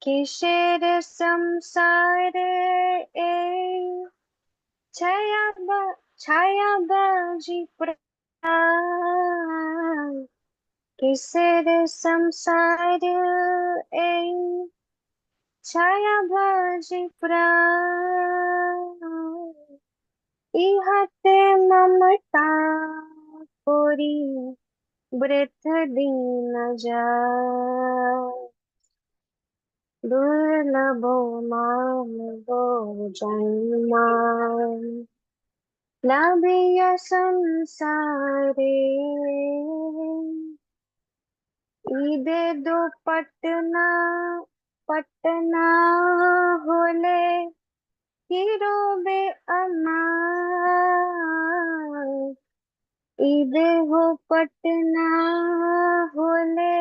किशोर संसारे छाया बाजी प्राण किशोर संसार छाया बाजी प्राण इहाते ममता पूरी वृथ दीन जाय दुर्लभो मानवो जन्म लाभिय संसारे ईदे दो पटना होले हीरो बे अमार ईदे हो पटना होले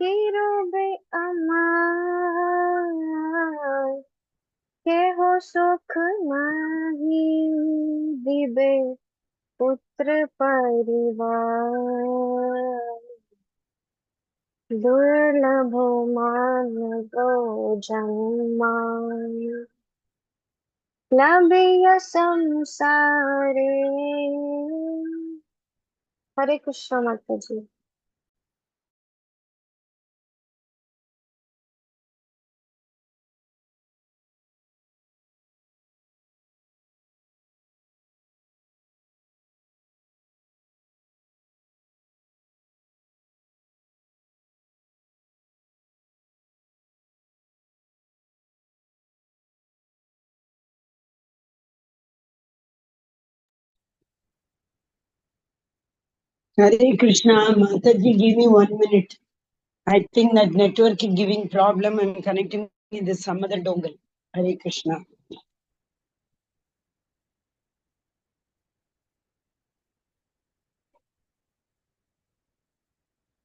हीरो बे अमार के हो सुख नाही दिबे पुत्र परिवार दुर्लभो मानवो जन्मा लभिय संसारे। हरे कृष्ण माता जी। Hare Krishna, Mataji, give me 1 minute. I think that network is giving problem. I'm connecting with some other dongle. Hare Krishna.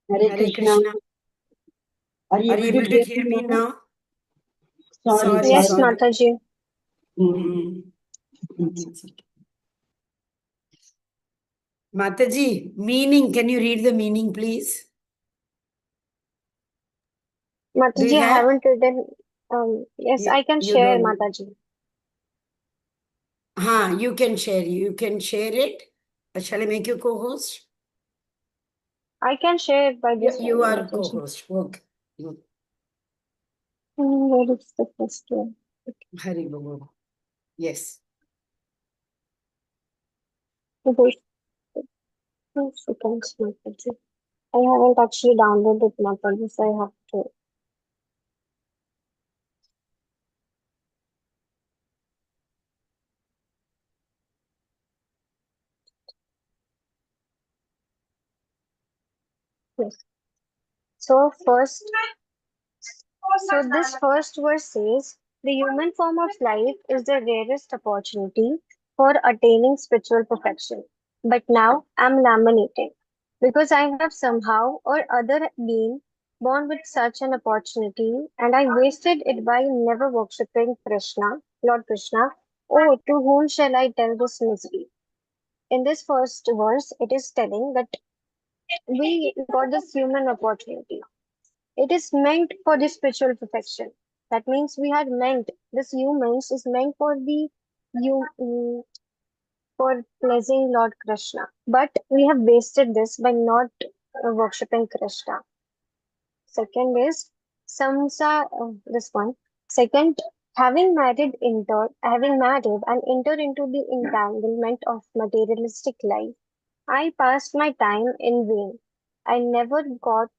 Hare Krishna. Are you able to hear me now? Sorry. Yes, Mataji. Mataji, meaning, can you read the meaning, please? Mataji, I haven't written. Yes, I can share, Mataji. You can share. You can share it. Shall I make you co-host? I can share it by this. You are co-host. Okay. Where is the first one? Hari Baba. Yes. Wait 2 seconds, Mataji. I haven't actually downloaded Mataji, so I have to. Yes. So this first verse says, the human form of life is the rarest opportunity for attaining spiritual perfection. But now I'm laminating because I have somehow or other been born with such an opportunity and I wasted it by never worshipping Krishna, Lord Krishna. Oh, to whom shall I tell this misery? In this first verse, it is telling that we got this human opportunity. It is meant for the spiritual perfection. That means we had meant this humans is meant for the for pleasing Lord Krishna. But we have wasted this by not worshipping Krishna. Second is this one. Second, having married and entered into the entanglement of materialistic life, I passed my time in vain. I never got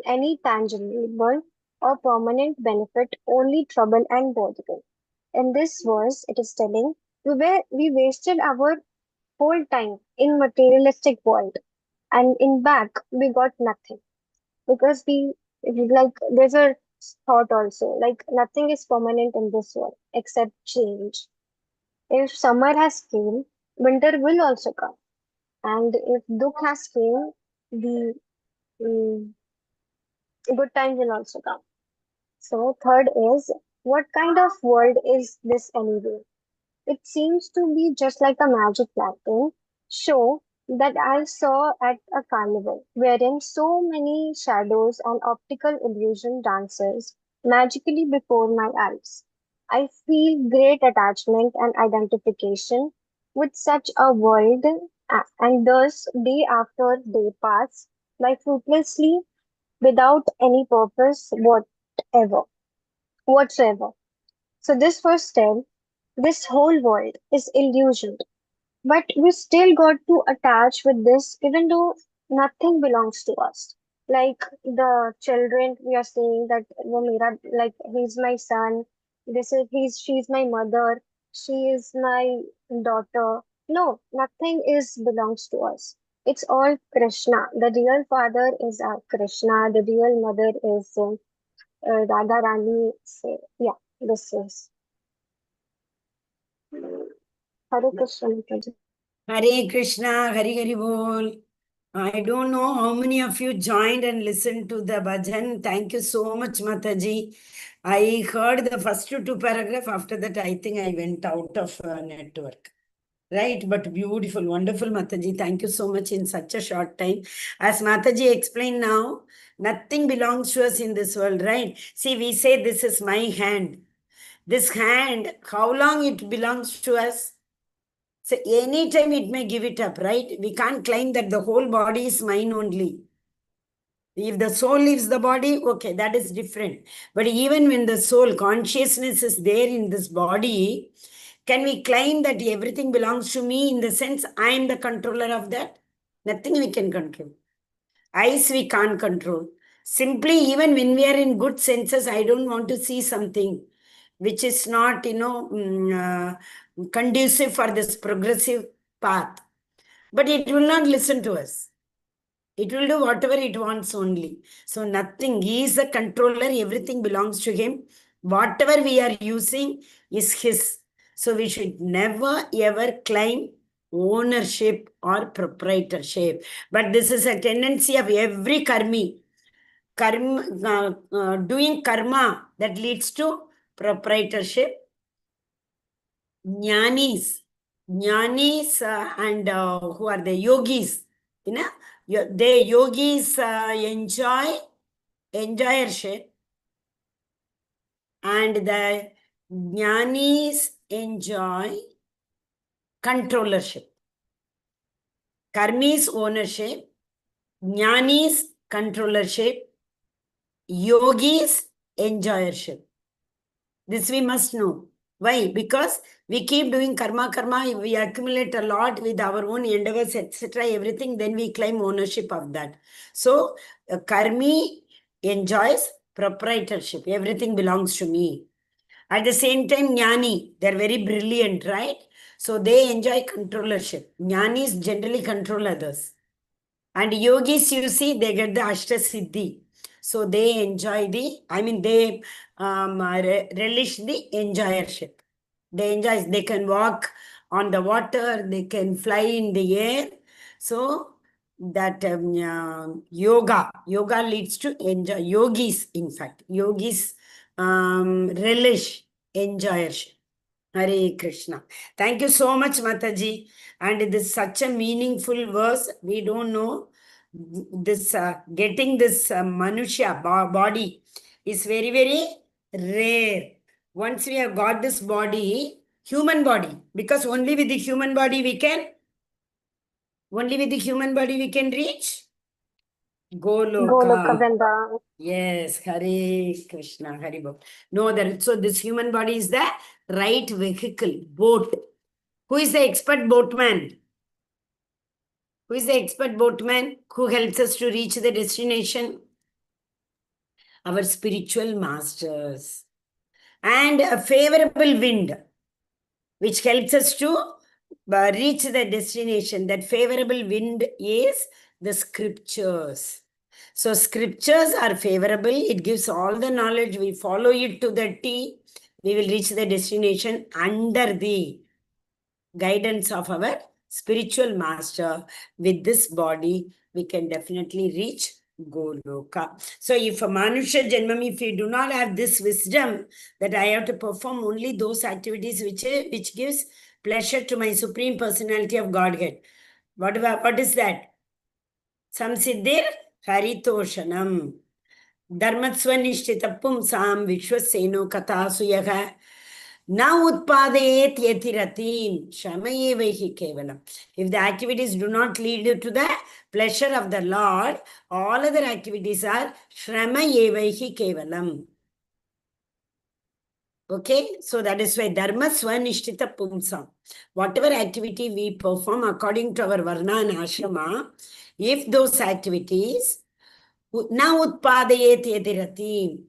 any tangible or permanent benefit, only trouble and bothering. In this verse, it is telling we wasted our whole time in materialistic world, and in back we got nothing because we like there's a thought also like nothing is permanent in this world except change. If summer has came, winter will also come, and if dukh has came, the mm, good time will also come. So third is, what kind of world is this anyway? It seems to be just like a magic lantern show that I saw at a carnival, wherein so many shadows and optical illusion dancers magically before my eyes. I feel great attachment and identification with such a world, and thus day after day pass by fruitlessly without any purpose whatsoever. So this first tell, this whole world is illusion. But we still got to attach with this, even though nothing belongs to us. Like the children, we are saying that वो मेरा, like he's my son, she's my mother, she is my daughter. No, nothing is belongs to us. It's all Krishna. The real father is Krishna. The real mother is Radha Rani. So, yeah, this is Hare Krishna. Mataji. Hare Krishna, Hari Hari Bol. I don't know how many of you joined and listened to the bhajan. Thank you so much, Mataji. I heard the first two paragraphs. After that, I think I went out of network. Right, but beautiful, wonderful, Mataji. Thank you so much in such a short time. As Mataji explained now, nothing belongs to us in this world, right? See, we say this is my hand. This hand, how long it belongs to us? So anytime it may give it up, right? We can't claim that the whole body is mine only. If the soul leaves the body, okay, that is different. But even when the soul consciousness is there in this body, can we claim that everything belongs to me in the sense I am the controller of that? Nothing we can control. Eyes we can't control. Simply, even when we are in good senses, I don't want to see something which is not, conducive for this progressive path. But it will not listen to us. It will do whatever it wants only. So nothing. He is the controller. Everything belongs to him. Whatever we are using is his. So we should never ever claim ownership or proprietorship. But this is a tendency of every karmi. Doing karma that leads to proprietorship. Jnanis and who are the yogis, you know, the yogis enjoy enjoyership, and the jnanis enjoy controllership. Karmis ownership, jnanis controllership, yogis enjoyership. This we must know. Why? Because we keep doing karma, we accumulate a lot with our own endeavors, etc., everything, then we claim ownership of that. So, karmi enjoys proprietorship. Everything belongs to me. At the same time, jnani, they're very brilliant, right? So, they enjoy controllership. Jnanis generally control others. And yogis, you see, they get the Ashta Siddhi. So they enjoy they relish the enjoyership. They enjoy, they can walk on the water, they can fly in the air. So that yoga leads to enjoy. Yogis, in fact, yogis relish enjoyership. Hare Krishna. Thank you so much, Mataji. And it is such a meaningful verse. We don't know this getting this Manushya body is very, very rare. Once we have got this body, human body, because only with the human body we can reach Goloka Goloka. Vrindavan. Yes, Hare Krishna, Hare Bol. No, that so this human body is the right vehicle, boat. Who is the expert boatman? Who is the expert boatman who helps us to reach the destination? Our spiritual masters. And a favorable wind, which helps us to reach the destination. That favorable wind is the scriptures. So scriptures are favorable. It gives all the knowledge. We follow it to the T. We will reach the destination under the guidance of our spiritual master. With this body, we can definitely reach Goloka. So if a Manusha Janmam, if we do not have this wisdom that I have to perform only those activities which gives pleasure to my Supreme Personality of Godhead. What is that? Samsiddhir Haritoshanam. Dharmatsvanishchita pumsam vishwaseno katasuyaha na utpadayet yatiratin shamayevahi kevalam. If the activities do not lead to the pleasure of the Lord, all other activities are shamayevahi kevalam. Okay, so that is why dharma swanishtita pumsam. Whatever activity we perform according to our varna and ashrama, if those activities na utpadayet yati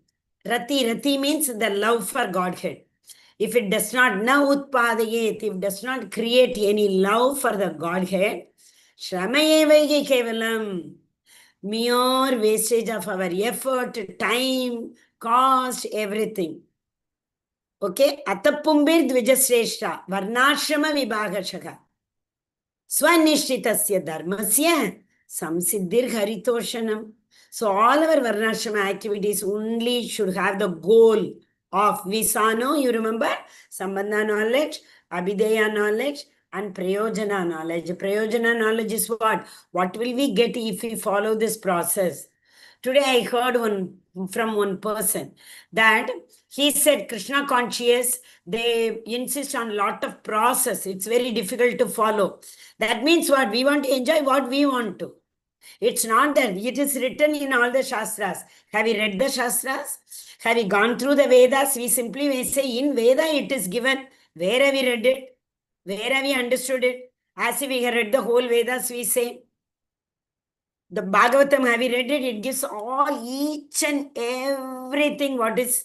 rati means the love for Godhead. If it does not na utpadayet, if it does not create any love for the Godhead, shramayevaihi kevalam, mere wastage of our effort, time, cost, everything. Okay, atapumbir dvijasreshta varnashrama vibhagashaka swanishchitasya dharmasya samsiddhir haritoshanam. So all our varnashrama activities only should have the goal of Visano, you remember? Sambandha knowledge, Abhideya knowledge, and Prayojana knowledge. Prayojana knowledge is what? What will we get if we follow this process? Today I heard from one person that he said Krishna conscious, they insist on a lot of process. It's very difficult to follow. That means what? We want to enjoy what we want to. It's not that. It is written in all the Shastras. Have you read the Shastras? Have you gone through the Vedas? We simply may say in Veda it is given. Where have we read it? Where have we understood it? As if we have read the whole Vedas, we say. The Bhagavatam, have you read it? It gives all, each and everything what is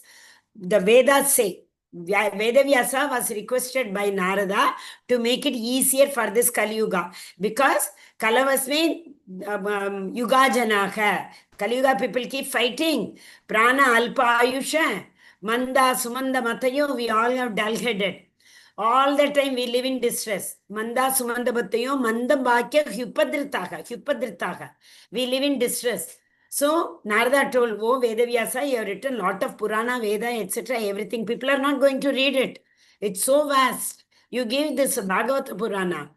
the Vedas say. Vedavyasa was requested by Narada to make it easier for this Kali Yuga. Because Kalavasme Yuga Janaka. Kali Yuga people keep fighting. Prana Alpa Ayusha. Manda Sumanda Matayo, we all have dull-headed. All the time we live in distress. Manda Sumanda Batayo, Manda Bhakya Hyupadritaha. We live in distress. So Narada told, oh Vedavyasa, you have written lot of Purana, Veda, etc. Everything. People are not going to read it. It's so vast. You give this Bhagavata Purana,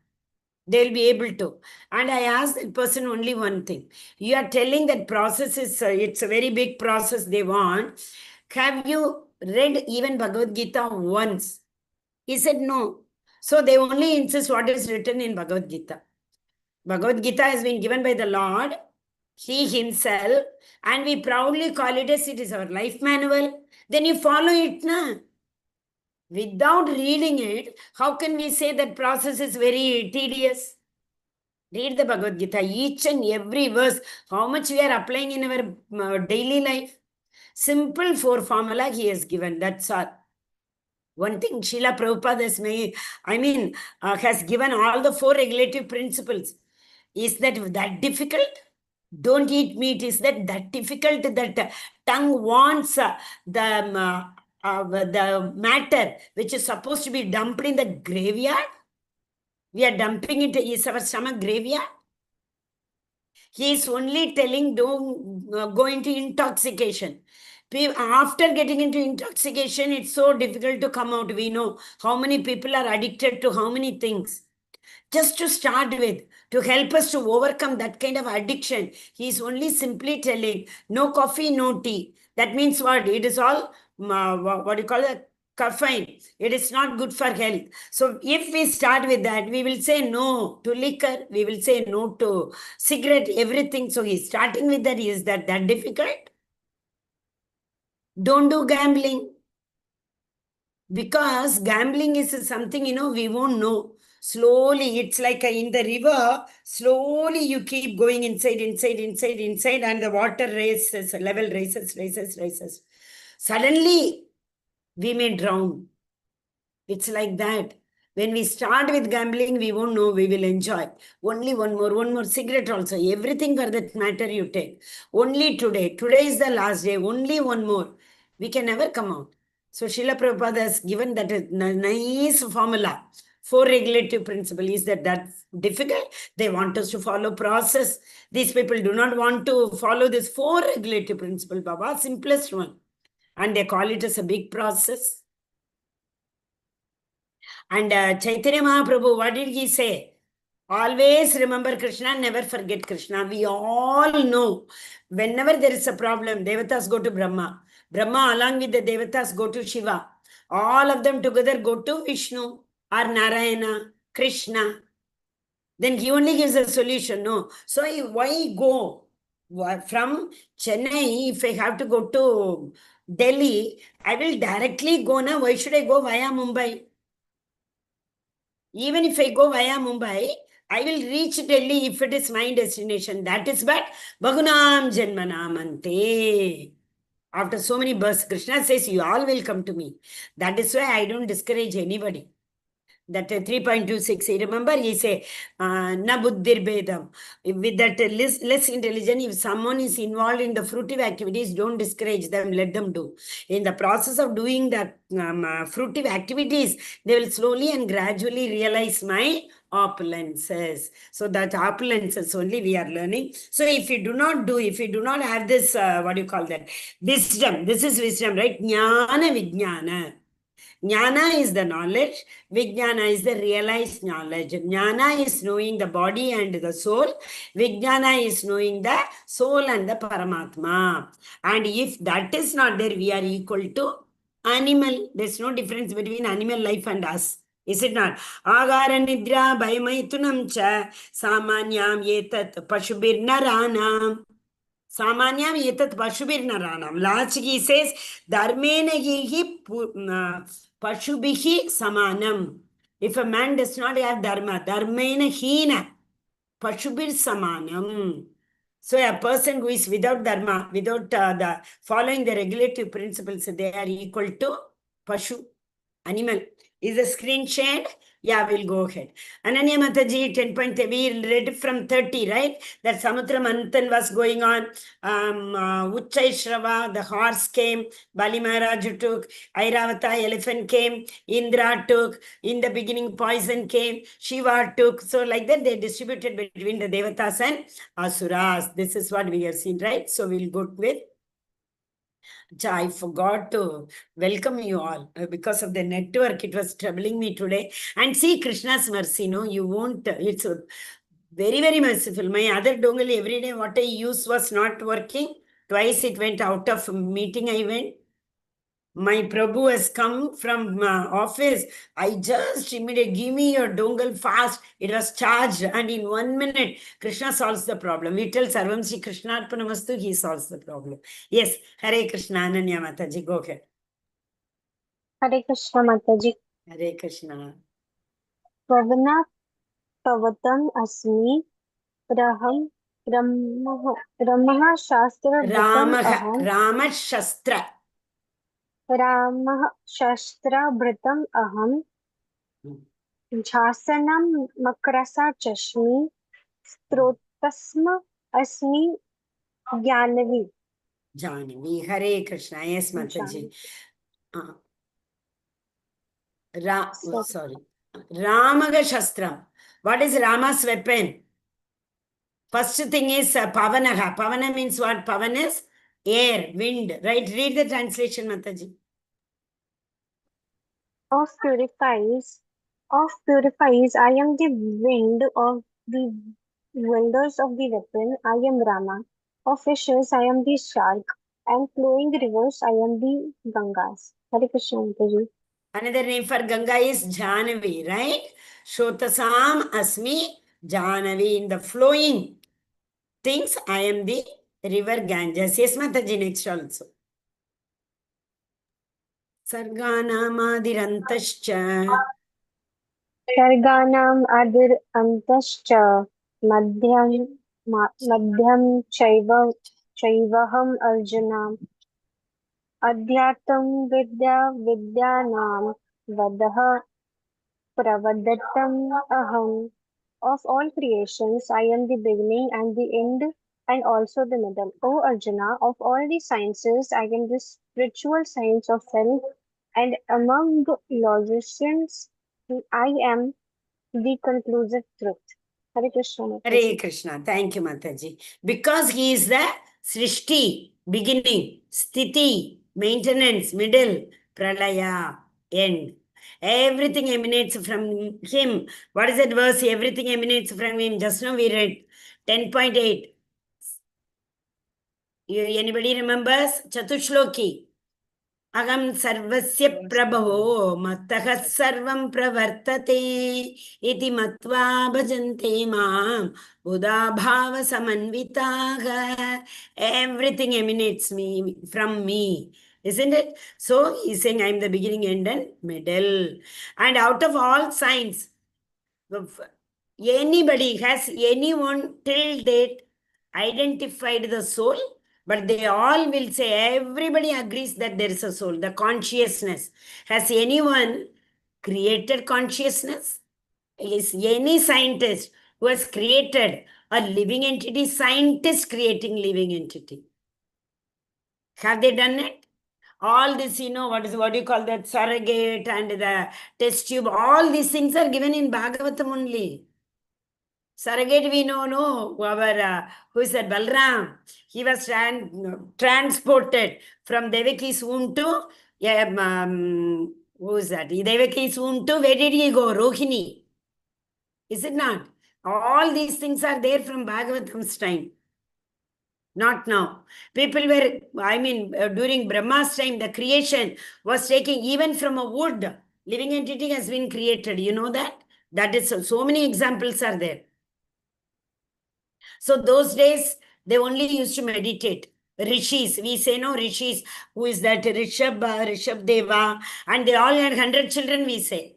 they'll be able to. And I asked that person only one thing. You are telling that process is, it's a very big process they want. Have you read even Bhagavad Gita once? He said no. So they only insist what is written in Bhagavad Gita. Bhagavad Gita has been given by the Lord, He Himself, and we proudly call it as it is our life manual. Then you follow it, na? Without reading it, how can we say that process is very tedious? Read the Bhagavad Gita, each and every verse, how much we are applying in our daily life. Simple 4 formula He has given, that's all. One thing Srila Prabhupada has given all the 4 regulative principles. Is that difficult? Don't eat meat. Is that difficult that tongue wants the matter which is supposed to be dumped in the graveyard? We are dumping it. Is our stomach graveyard? He is only telling don't go into intoxication. After getting into intoxication, it's so difficult to come out. We know how many people are addicted to how many things. Just to start with, to help us to overcome that kind of addiction, he is only simply telling no coffee, no tea. That means what? It is all, what do you call it? Caffeine. It is not good for health. So if we start with that, we will say no to liquor. We will say no to cigarette, everything. So he's starting with that. Is that difficult? Don't do gambling. Because gambling is something, we won't know. Slowly, it's like in the river, slowly you keep going inside, and the water level raises. Suddenly, we may drown. It's like that. When we start with gambling, we won't know, we will enjoy. Only one more cigarette also. Everything for that matter you take. Only today. Today is the last day. Only one more. We can never come out. So Srila Prabhupada has given that nice formula. 4 regulative principles. Is that difficult? They want us to follow process. These people do not want to follow this 4 regulative principle, Baba, simplest one. And they call it as a big process. And Chaitanya Mahaprabhu, what did he say? Always remember Krishna, never forget Krishna. We all know whenever there is a problem, Devatas go to Brahma. Brahma, along with the Devatas, go to Shiva. All of them together go to Vishnu or Narayana, Krishna. Then he only gives a solution. No. So why go? From Chennai, if I have to go to Delhi, I will directly go now. Why should I go via Mumbai? Even if I go via Mumbai, I will reach Delhi if it is my destination. That is but Bhagunam Janmanamante. After so many births, Krishna says, you all will come to me. That is why I don't discourage anybody. That 3.26, remember he say, na buddhir bedam. With that less intelligent, if someone is involved in the fruitive activities, don't discourage them, let them do. In the process of doing that fruitive activities, they will slowly and gradually realize my opulences. So that opulences only we are learning. So if you do not have this, what do you call that? Wisdom, this is wisdom, right? Jnana vijnana. Jnana is the knowledge, Vijnana is the realized knowledge. Jnana is knowing the body and the soul, Vijnana is knowing the soul and the Paramatma. And if that is not there, we are equal to animal. There's no difference between animal life and us. Is it not? Agara nidra bhayamaitunam cha samanyam yetat pashubirnaranam. Samanyam yetat pashubirnaranam. Lachiki says, dharmena hi pashubihi samanam. If a man does not have dharma, dharmena hina, pashubir samanam. So a person who is without dharma, without the following the regulative principles, they are equal to pashu, animal. Is the screen shared? Yeah, we'll go ahead. Ananya Mataji, 10 point, we read from 30, right? That Samudra Manthan was going on. Uchchai Shrava, the horse came. Bali Maharaj took. Airavata, elephant came. Indra took. In the beginning, poison came. Shiva took. So like that, they distributed between the Devatas and Asuras. This is what we have seen, right? So we'll go with I forgot to welcome you all because of the network. It was troubling me today. And see Krishna's mercy, no, you won't. It's very, very merciful. My other dongle every day, what I used was not working. Twice it went out of meeting. I went. My Prabhu has come from office. I just immediately give me your dongle fast. It was charged, and in 1 minute, Krishna solves the problem. We tell Sarvam Shri Krishna Arpanamastu, he solves the problem. Yes, Hare Krishna, Ananya Mataji, go ahead. Hare Krishna Mataji. Hare Krishna. Pavana Pavatam Asmi Raham Ramah Shastra Bhatam Aham Rama Shastra. Ramah Shastra Bhatam Aham Jhasanam Makrasa Chashmi Strotasma Asmi Jhanavi. Jhanavi, Hare Krishna. Yes, Mataji. Sorry. Ramaga Shastra. What is Rama's weapon? First thing is Pavanaha. Pavana means what? Pavan is air, wind. Right? Read the translation, Mataji. Of purifies, I am the wind of the wilders of the weapon, I am Rama. Of fishes, I am the shark, and flowing rivers, I am the Gangas. Hare Krishna, Mataji. Another name for Ganga is Jhanavi, right? Shotasam Asmi Jhanavi. In the flowing things, I am the river Ganges. Yes, Mataji, next also. Sarganamadirantashcha. Sarganam adir antascha madhyam chaivaham arjunam adhyatam vidyanam vadaha pravadatam aham. Of all creations, I am the beginning and the end and also the middle. O Arjuna, of all the sciences, I am the spiritual science of self, and among logicians, I am the conclusive truth. Hare Krishna, Hare Mataji. Krishna. Thank you, Mataji. Because he is the Srishti, beginning, Sthiti, maintenance, middle, Pralaya, end. Everything emanates from him. What is that verse? Everything emanates from him. Just now we read 10.8. Anybody remembers? Chatushloki. Agam sarvasya prabhavo mattah sarvam pravartate iti matva bhajante mam buddha bhava samanvitaha. Everything emanates me from me, isn't it? So he's saying I'm the beginning, end, and middle. And out of all signs, anybody, has anyone till date identified the soul? But they all will say, everybody agrees that there is a soul, the consciousness. Has anyone created consciousness? Is any scientist who has created a living entity, scientist creating living entity? Have they done it? All this, what do you call that, surrogate and the test tube, all these things are given in Bhagavatam only. Surrogate, we know, no, our, who is that, Balram, he was transported from Devaki's womb to, who is that, Devaki's womb to, where did he go? Rohini. Is it not? All these things are there from Bhagavatam's time. Not now. People were, during Brahma's time, the creation was taking even from a wood. Living entity has been created. You know that? That is, so many examples are there. So those days, they only used to meditate. Rishis, we say no, Rishis, who is that? Rishabh Deva, and they all had 100 children, we say.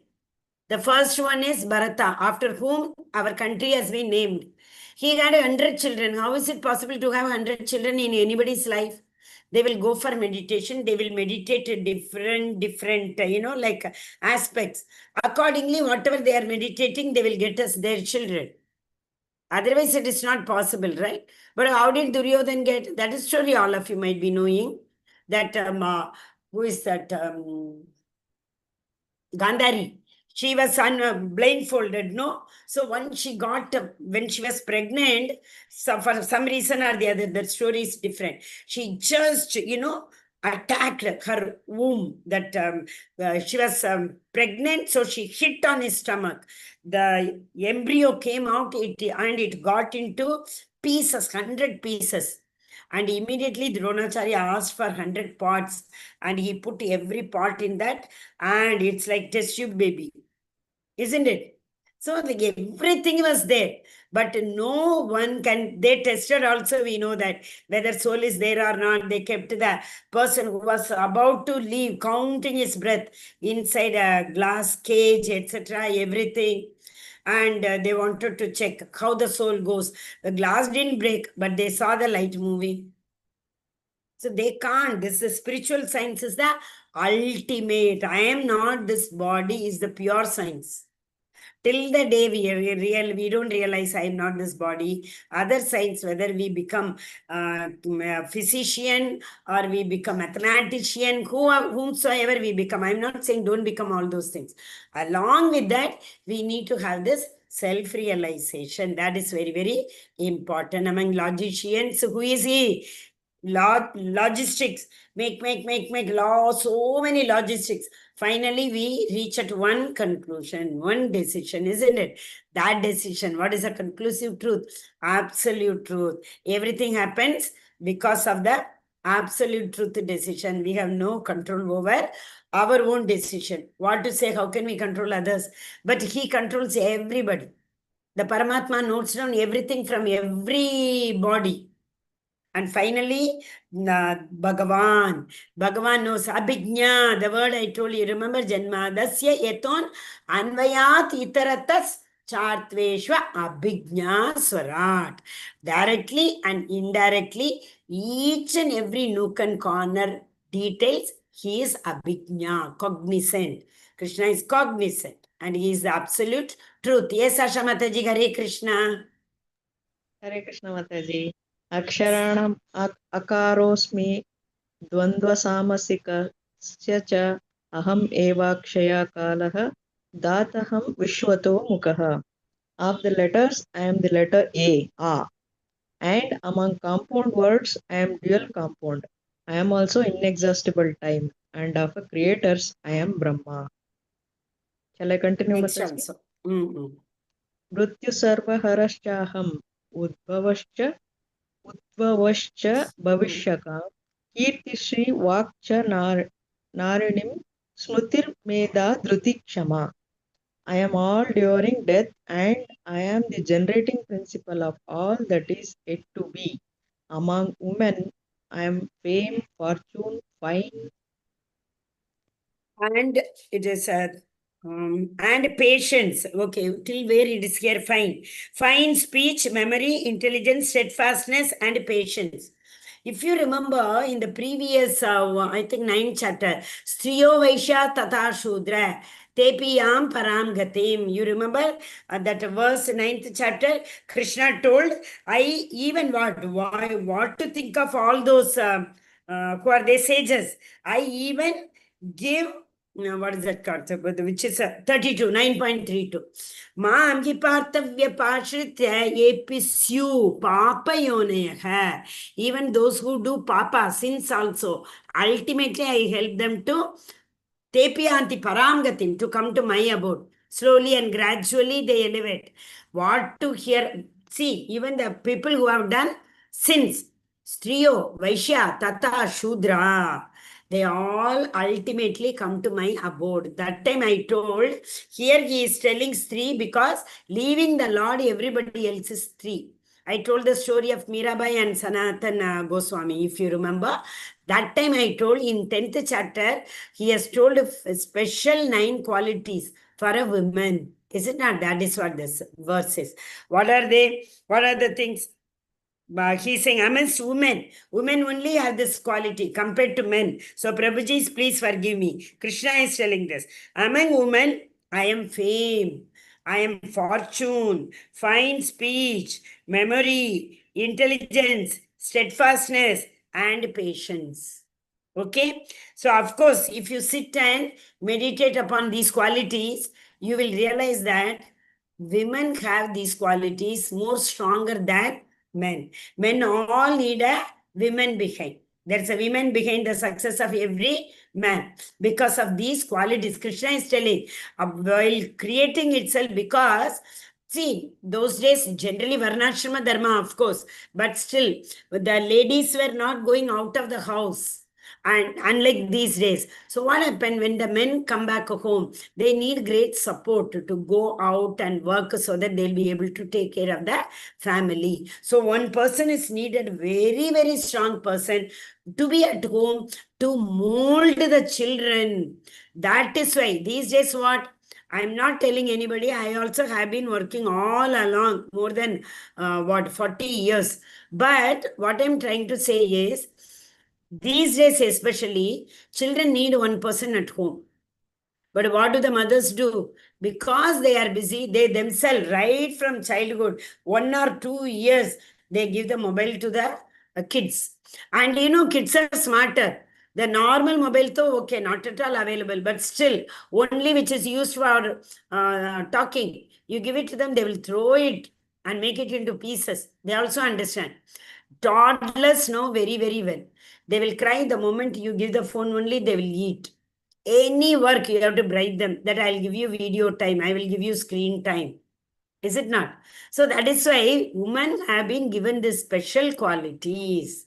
The first one is Bharata, after whom our country has been named. He had 100 children. How is it possible to have 100 children in anybody's life? They will go for meditation. They will meditate different, aspects. Accordingly, whatever they are meditating, they will get us their children. Otherwise, it is not possible, right? But how did Duryodhan get? That is story all of you might be knowing. That, who is that? Gandhari. She was blindfolded, no? So once she got, when she was pregnant, so for some reason or the other, the story is different. She just, attacked her womb. That she was pregnant, so she hit on his stomach. The embryo came out, and it got into pieces, 100 pieces. And immediately Dronacharya asked for 100 pots, and he put every pot in that, and it's like test tube baby, isn't it? So like everything was there, but no one can, they tested also, we know that whether soul is there or not. They kept the person who was about to leave, counting his breath inside a glass cage, etc., everything. And they wanted to check how the soul goes. The glass didn't break, but they saw the light moving. So they can't. This is spiritual science, is the ultimate. I am not this body is the pure science. Till the day we don't realize I am not this body. Other science, whether we become a physician or we become mathematician, whomsoever we become. I'm not saying don't become all those things. Along with that, we need to have this self-realization. That is very, very important. Among logicians, who is he? Logistics, make law, so many logistics. Finally, we reach at one conclusion, one decision, isn't it? That decision, what is a conclusive truth? Absolute truth. Everything happens because of the absolute truth decision. We have no control over our own decision. What to say, how can we control others? But he controls everybody. The Paramatma notes down everything from everybody. And finally, Bhagavan. Bhagavan knows Abhijna, the word I told you. Remember, Janma Dasya Yeton Anvayat Itaratas Chartveshva Abhijna Swarat. Directly and indirectly, each and every nook and corner details, he is Abhijna, cognizant. Krishna is cognizant and he is the absolute truth. Yes, Asha Mataji, Hare Krishna. Hare Krishna Mataji. Aksharanam akaroऽस्मि द्वन्द्वसामसिकस्य च aham eva kshaya kalah dataham vishwato mukah. Of the letters, I am the letter A, and among compound words, I am dual compound. I am also inexhaustible time, and of creators, I am Brahma. Shall I continue, Next Mataji? also. Mrityu sarvaharashchaham udbhavascha bhavishyaka kirtishri vakcha narinim smrutir meda dhruti kshama. I am all during death, and I am the generating principle of all that is yet to be. Among women, I am fame, fortune, fine. And it is and patience. Okay, till where it is here? Fine. Fine speech, memory, intelligence, steadfastness, and patience. If you remember in the previous, I think 9th chapter, Striyo Vaishya Tata Shudra, Tepiyam Param Gatim. You remember that verse 9th chapter? Krishna told, I even what to think of all those who are they sages? I even give what is that concept? Which is 32, 9.32. Maam hi partavya pashritya episyu papayoneha. Even those who do papa, sins also, ultimately I help them to tepiyanti paramgatim, to come to my abode. Slowly and gradually they elevate. What to hear? See, even the people who have done sins, Striyo, Vaishya, Tata, Shudra, they all ultimately come to my abode. That time I told, here he is telling Stri because leaving the Lord, everybody else is Stri. I told the story of Mirabai and Sanatan Goswami, if you remember. That time I told in 10th chapter, he has told a special 9 qualities for a woman. Is it not? That is what this verse is. What are they? What are the things? He's saying amongst women only have this quality compared to men. So Prabhuji, please forgive me. Krishna is telling this. Among women, I am fame, I am fortune, fine speech, memory, intelligence, steadfastness, and patience. Okay? So, of course, if you sit and meditate upon these qualities, you will realize that women have these qualities more stronger than men. Men all need a women behind. There's a woman behind the success of every man because of these qualities. Krishna is telling while creating itself because see, those days generally Varnashrama Dharma, of course, but still the ladies were not going out of the house. And unlike these days, so what happened when the men come back home? They need great support to go out and work so that they'll be able to take care of the family. So one person is needed, very, very strong person to be at home to mold the children. That is why these days what? I'm not telling anybody. I also have been working all along more than 40 years. But what I'm trying to say is, these days, especially, children need one person at home. But what do the mothers do? Because they are busy, they themselves, right from childhood, 1 or 2 years, they give the mobile to the kids. And kids are smarter. The normal mobile, though, okay, not at all available, but still, only which is used for talking. You give it to them, they will throw it and make it into pieces. They also understand. Toddlers know very, very well. They will cry the moment you give the phone only, they will eat. Any work, you have to bribe them that I'll give you video time, I will give you screen time. Is it not? So that is why women have been given these special qualities.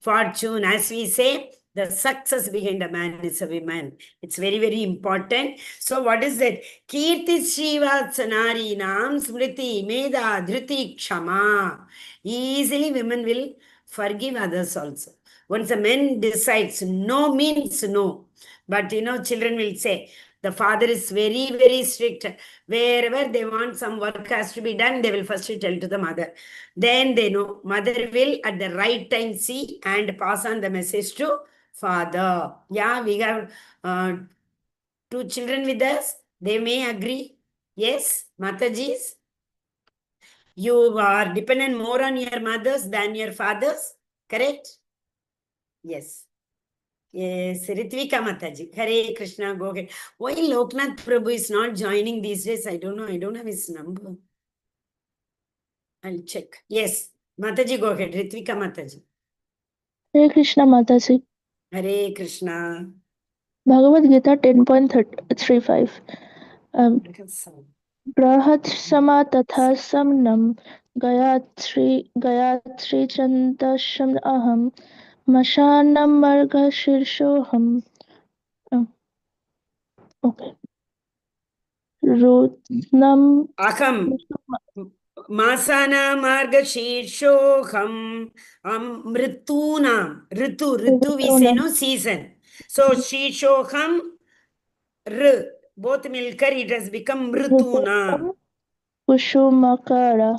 Fortune, as we say, the success behind a man is a woman. It's very, very important. So what is that? Kirti Srivatsanari Nam Smriti Meda Dhruti Kshama. Easily women will forgive others also. Once a man decides no means no. But children will say, the father is very, very strict. Wherever they want some work has to be done, they will first tell to the mother. Then they know mother will at the right time see and pass on the message to father. Yeah, we have 2 children with us. They may agree. Yes, Matajis. You are dependent more on your mothers than your fathers. Correct? Yes. Yes, Ritvika Mataji. Hare Krishna, go ahead. Why Loknath Prabhu is not joining these days? I don't know. I don't have his number. I'll check. Yes, Mataji, go ahead. Ritvika Mataji. Hare Krishna Mataji. Hare Krishna. Bhagavad Gita 10.35. बृहत् समा तथा समनं गायत्री छन्दसम् अहं मशानं मार्गशीर्षोऽहम् okay रुद्नं Aham. Masana margashirshokam mritunam. Ritu we say ऋतूनां no season. So shirshokam r. Both milkar it has become ऋतूनां mritunam. कुसुमाकार.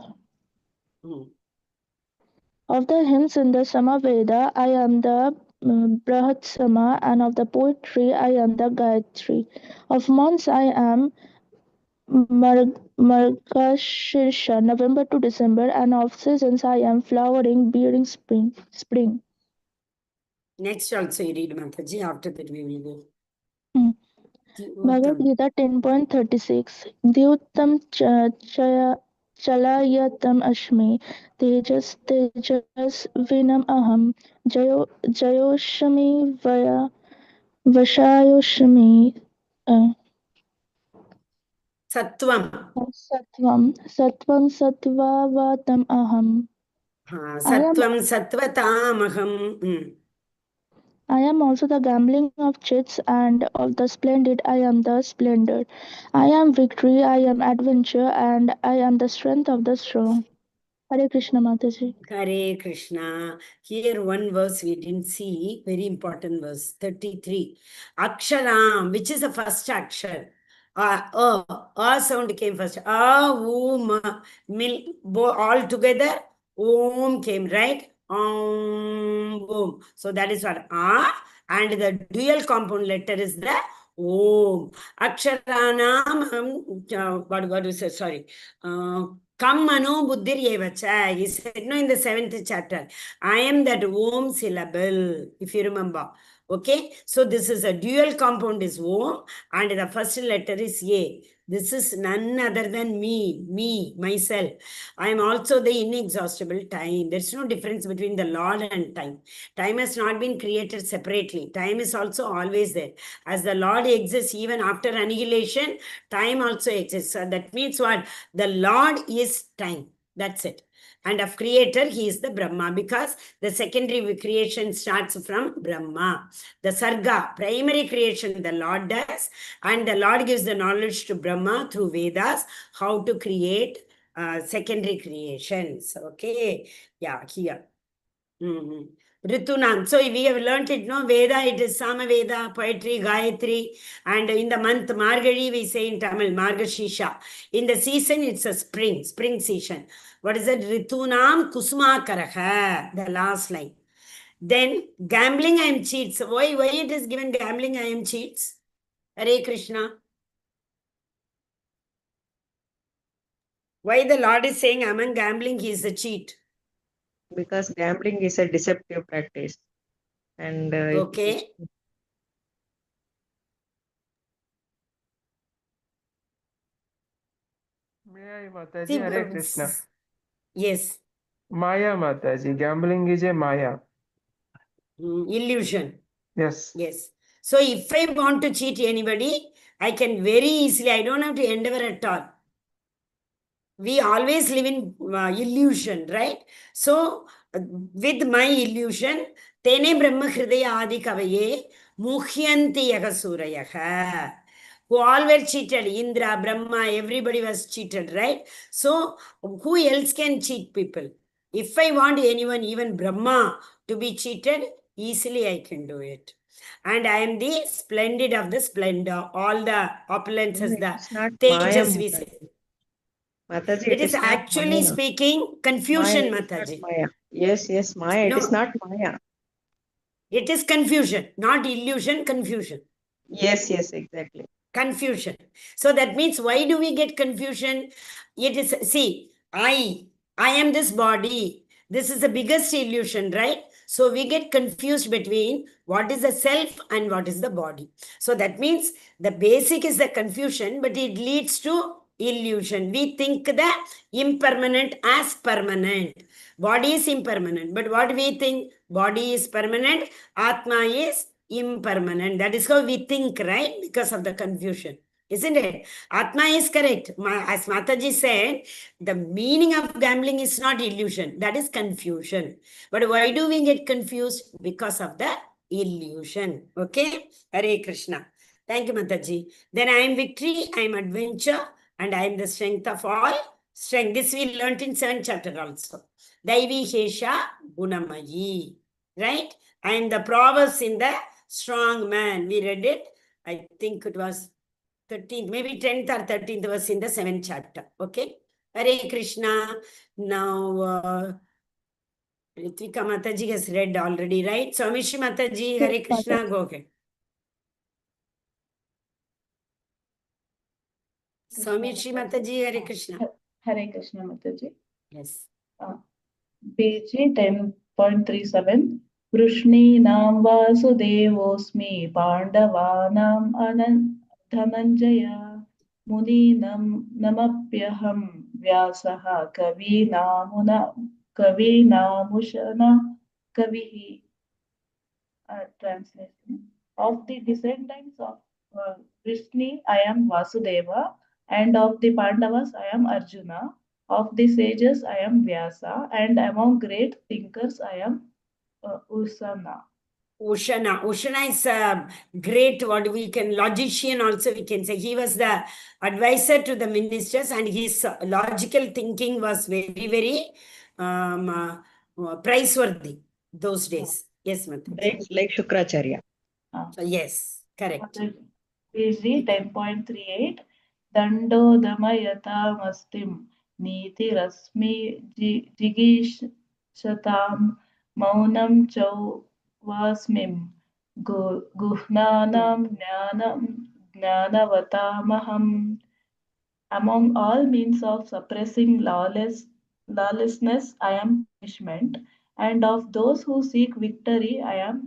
Hmm. Of the hymns in the Samaveda, I am the Brihatsama, and of the poetry, I am the Gayatri. Of months, I am Margashirsha, November to December, and of seasons, I am flowering, bearing spring. Next also you read Mataji. After that we will go. Hmm. Bhagavad Gita 10.36 Dyutam chalayatam ashmi tejas vinam aham jayoshami vashayoshami Sattvam. Satvam satvavatam aham. Sattvam sattvatamaham. I am also the gambling of chits and of the splendid I am the splendor. I am victory, I am adventure, and I am the strength of the strong. Hare Krishna Mataji. Hare Krishna. Here one verse we didn't see, very important verse, 33. Aksharam, which is the first akshar? Sound came first. All together, Om came, right? Om. So that is what and the dual compound letter is the Om. Aksharanam, what do you say? Sorry. Kam mano buddhir yevacha. He said, no, in the 7th chapter. I am that Om syllable, if you remember. Okay, so this is a dual compound is Om and the first letter is A. This is none other than me, myself. I am also the inexhaustible time. There's no difference between the Lord and time. Time has not been created separately. Time is also always there. As the Lord exists even after annihilation, time also exists. So that means what? The Lord is time. That's it. And of creator, he is the Brahma because the secondary creation starts from Brahma. The Sarga, primary creation, the Lord does, and the Lord gives the knowledge to Brahma through Vedas how to create secondary creations. Okay, yeah, here. Ritunam. So we have learnt it, no? Veda, it is Samaveda, poetry, Gayatri. And in the month Margari, we say in Tamil, Margashisha. In the season, it's a spring season. What is it? Ritunam Kusmakaraha, the last line. Then gambling I am cheats. Why it is given gambling I am cheats? Hare Krishna. Why the Lord is saying among gambling he is a cheat? Because gambling is a deceptive practice. And Okay. May I, Mataji? Hare Krishna. Yes. Maya, Mataji. Gambling is a Maya. Illusion. Yes. Yes. So if I want to cheat anybody, I can very easily, I don't have to endeavor at all. We always live in illusion, right? So with my illusion, Tene Brahma Hridaya Adi Kavaye Muhyanti Yagasurayaha. Who all were cheated. Indra, Brahma, everybody was cheated, right? So who else can cheat people? If I want anyone, even Brahma, to be cheated, easily I can do it. And I am the splendid of the splendor, all the opulences, the it's not Maya, tejas we say. Mataji, It is not actually Maya. speaking confusion, Mataji. Maya. Yes, Maya. No. It is not Maya. It is confusion, not illusion, confusion. Yes, exactly. Confusion. So that means why do we get confusion? It is, see, I am this body. This is the biggest illusion, right? So we get confused between what is the self and what is the body. So that means the basic is the confusion, but it leads to illusion. We think the impermanent as permanent. Body is impermanent, but what we think? Body is permanent, Atma is impermanent. That is how we think, right? Because of the confusion. isn't it? Atma is correct. As Mataji said, the meaning of gambling is not illusion, that is confusion. But why do we get confused? Because of the illusion. Okay? Hare Krishna. Thank you, Mataji. Then I am victory, I am adventure, and I am the strength of all strength. This we learnt in 7th chapter also. Daivi Shesha Gunamayi. Right? I am the prowess in the strong man. We read it. I think it was 13th, maybe 10th or 13th was in the 7th chapter. Okay? Hare Krishna. Now, Ritvika Mataji has read already, right? Swamishi Mataji, Hare Yes, Krishna, Mataji. go ahead. Swamishi Mataji, Hare Krishna. Hare Krishna Mataji. Yes. PG 10.37 Vrishninam Vasudevosmi Pandavanam Dhananjaya Muninam Namapyaham Vyasaha Kavinamushana Kavihi. Translation. Of the descendants of Vrishni, I am Vasudeva, and of the Pandavas, I am Arjuna. Of the sages, I am Vyasa, and among great thinkers, I am Usana. Ushana. Ushana is a great, what we can, logician also we can say. He was the advisor to the ministers and his logical thinking was very, very praiseworthy those days. Yes, Mataji. Brains like Shukracharya. So, yes, correct. PG 10.38 Dando Damayata Mastim Niti Rasmi Jigishatam Maunam Chau Vasmim Guhnanam Jnanavatamaham. Among all means of suppressing lawlessness, I am punishment, and of those who seek victory, I am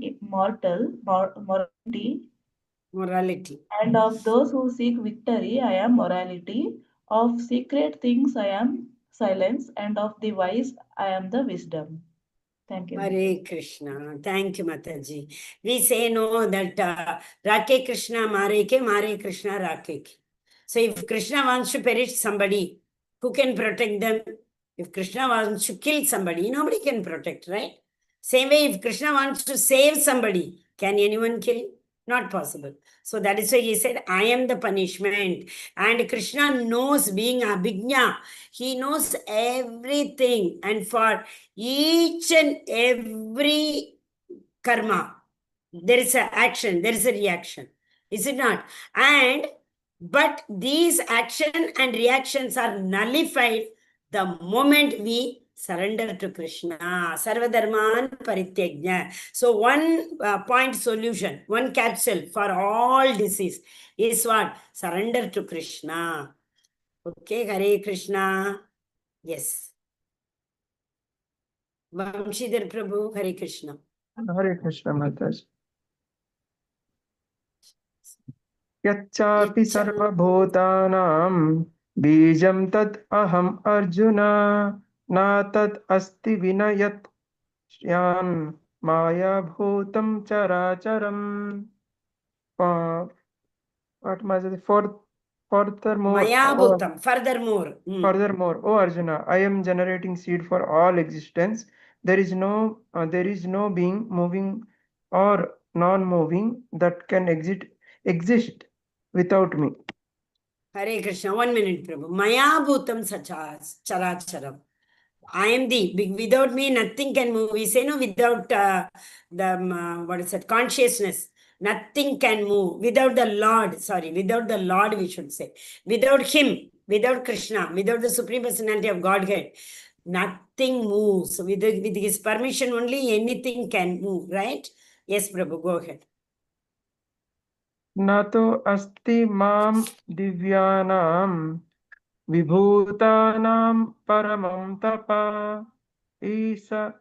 morality. And of those who seek victory, I am morality. Of secret things, I am silence, and of the wise, I am the wisdom. Thank you. Hare Krishna. Thank you, Mataji. We say no that Rake Krishna Mare Krishna Rakeke. So if Krishna wants to perish somebody, who can protect them? If Krishna wants to kill somebody, nobody can protect, right? Same way, if Krishna wants to save somebody, can anyone kill? Not possible. So that is why he said, I am the punishment. And Krishna knows, being Abhijna, he knows everything. And for each and every karma, there is an action, there is a reaction. Is it not? But these action and reactions are nullified the moment we surrender to Krishna. Sarvadharman Parityajna. So one point solution, one capsule for all disease is what? Surrender to Krishna. Okay, Hare Krishna. Yes. Vamshidhar Prabhu, Hare Krishna. Hare Krishna Mataji. Yacchapi sarvabhutanam bijam tat aham arjuna na tat asti vinayat shyam maya bhutam characharam. What Mataji? Furthermore, Maya Bhutam. Furthermore. Furthermore, O Arjuna, I am generating seed for all existence. There is no being moving or non-moving that can exist without me. Hare Krishna. 1 minute, Prabhu. Maya Bhutam Characharam. I am without me, nothing can move. We say no, without what is it, consciousness, nothing can move. Without the Lord, we should say. Without Him, without Krishna, without the Supreme Personality of Godhead, nothing moves. With His permission only, anything can move, right? Yes, Prabhu, go ahead. Nato asti mam divyanam vibhutanam paramam tapa isa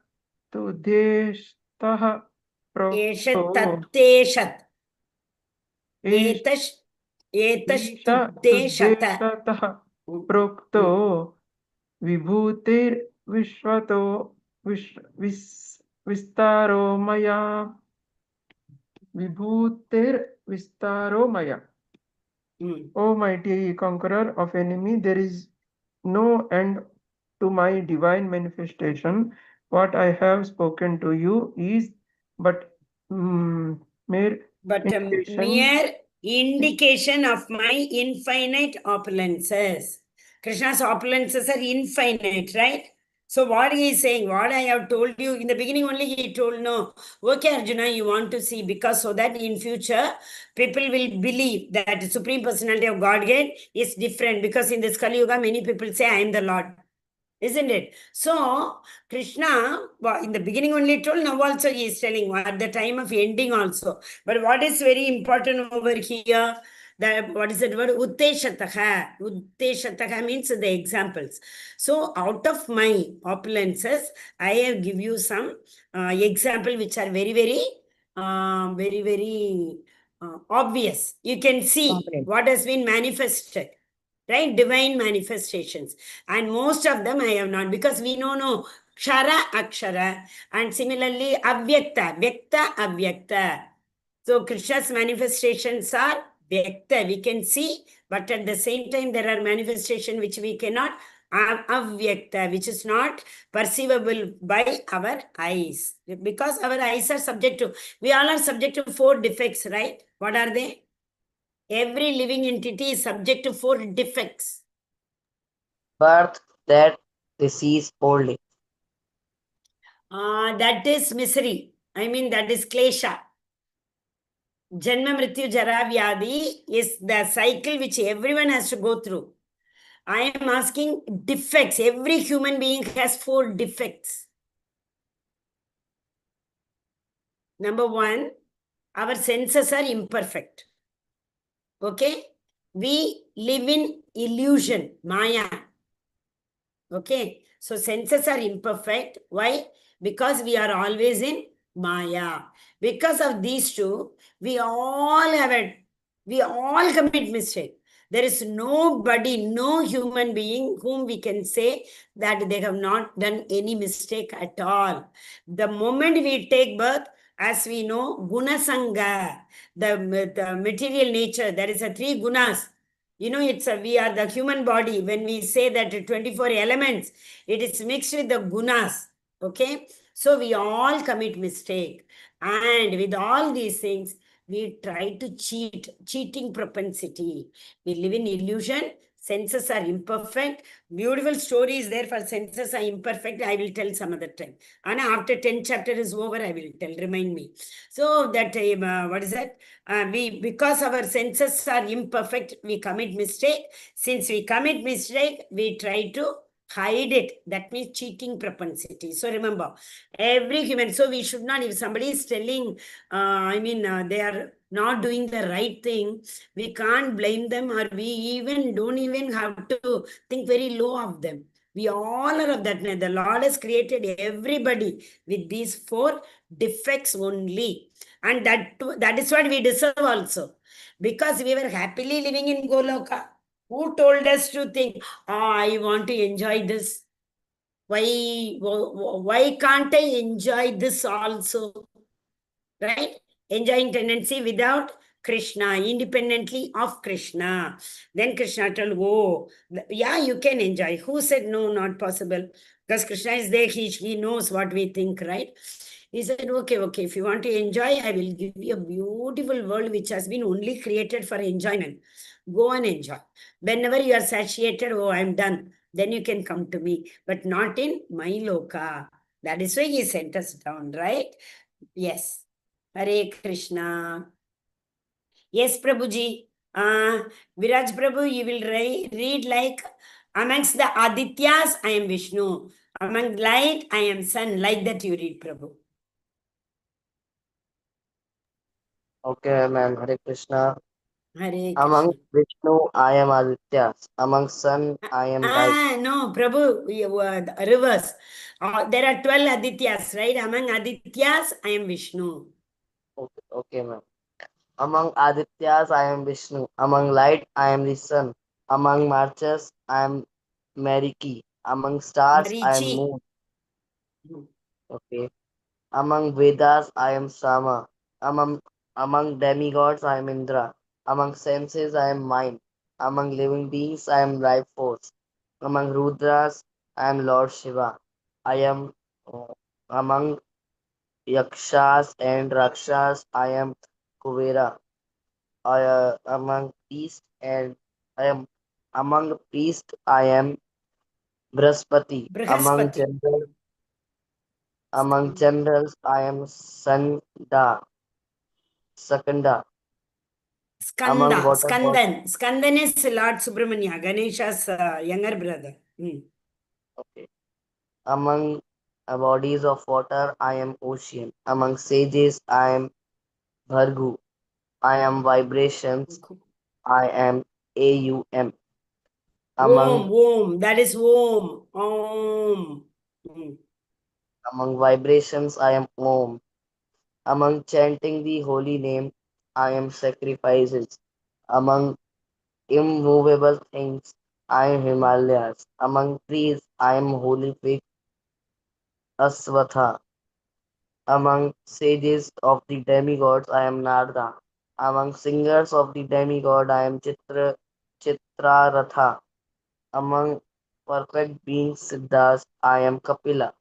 tudeshtah Eshat prokto tatteshat. Etash tuddeshata. तुद्देशतः प्रोक्तो विभूतिर्विश्वतो विस्तारो मया. O mighty conqueror of enemy, there is no end to my divine manifestation. What I have spoken to you is but mere But a indication. mere indication of my infinite opulences. Krishna's opulences are infinite, right? So what he is saying, what I have told you in the beginning only, he told no. Okay, Arjuna, you want to see, because so that in future people will believe that Supreme Personality of Godhead is different, because in this Kali Yuga many people say I am the Lord. Isn't it? So, Krishna, in the beginning only told, now also he is telling at the time of ending also. But what is very important over here, that what is that word? Utteshataha. Utteshataha means the examples. So, out of my opulences, I have give you some example which are very, very obvious. You can see what has been manifested, right? Divine manifestations. And most of them I have not, because we know no kshara akshara, and similarly avyakta vyakta avyakta. So Krishna's manifestations are vyakta, we can see, but at the same time there are manifestations which we cannot, avyakta, which is not perceivable by our eyes, because our eyes are subject to, we all are subject to 4 defects, right? What are they? Every living entity is subject to 4 defects. Birth, death, disease, old age. That is misery. I mean, that is klesha. Janma, Mrityu, Jara, Vyadi is the cycle which everyone has to go through. I am asking defects. Every human being has 4 defects. Number 1, our senses are imperfect. Okay? We live in illusion, Maya. Okay? So senses are imperfect. Why? Because we are always in Maya. Because of these two, we all commit mistake. There is nobody, no human being whom we can say that they have not done any mistake at all. The moment we take birth, as we know, guna sangha, the material nature, there is a 3 gunas. You know, we are the human body. When we say that 24 elements, it is mixed with the gunas. Okay, so we all commit mistake, and with all these things, we try to cheating propensity. We live in illusion. Senses are imperfect. Beautiful stories there for senses are imperfect. I will tell some other time. And after 10 chapter is over, I will tell. Remind me. So that what is that? Because our senses are imperfect, we commit mistake. Since we commit mistake, we try to hide it. That means cheating propensity. So remember, every human, so we should not, if somebody is telling, they are not doing the right thing, we can't blame them, or we even don't even have to think very low of them. We all are of that. The Lord has created everybody with these 4 defects only. And that is what we deserve also. Because we were happily living in Goloka. Who told us to think, I want to enjoy this? Why can't I enjoy this also? Right? Enjoying tendency without Krishna, independently of Krishna. Then Krishna told, oh, yeah, you can enjoy. Who said no, not possible? Because Krishna is there, he knows what we think, right? He said, okay, if you want to enjoy, I will give you a beautiful world which has been only created for enjoyment. Go and enjoy. Whenever you are satiated, oh, I'm done. Then you can come to me, but not in my loka. That is why he sent us down, right? Yes. Hare Krishna. Yes, Prabhuji. Viraj Prabhu, you will read like, amongst the Adityas, I am Vishnu. Among light, I am sun. Like that you read, Prabhu. Okay, ma'am. Hare Krishna. Hare Among Krishna. Vishnu, I am Aditya. Among sun, I am light. No, Prabhu, reverse. There are 12 Adityas, right? Among Adityas, I am Vishnu. Okay, ma'am. Among Adityas, I am Vishnu. Among light, I am the sun. Among marches, I am Mariki. Among stars, I am Marichi. moon. Okay. Among Vedas, I am Sama. Among demigods, I am Indra. Among senses, I am mind. Among living beings, I am life force. Among Rudras, I am Lord Shiva. I am among Yakshas and Rakshas, I am Kuvera. Among priests and I am among priests, I am Braspati. Brihaspati. Among generals, I am Sakanda. Among Skanda, water bodies, Skandan is Lord Subramanya, Ganesha's younger brother. okay. Among bodies of water, I am ocean. Among sages, I am Bhargu. I am vibrations. I am AUM. Among That is Om. Om. among vibrations, I am Om. Among chanting the holy name, I am sacrifices. Among immovable things, I am Himalayas. Among trees, I am holy fig Aswatha. Among sages of the demigods, I am Narada. Among singers of the demigod, I am Chitraratha. Among perfect beings, Siddhas, I am Kapila.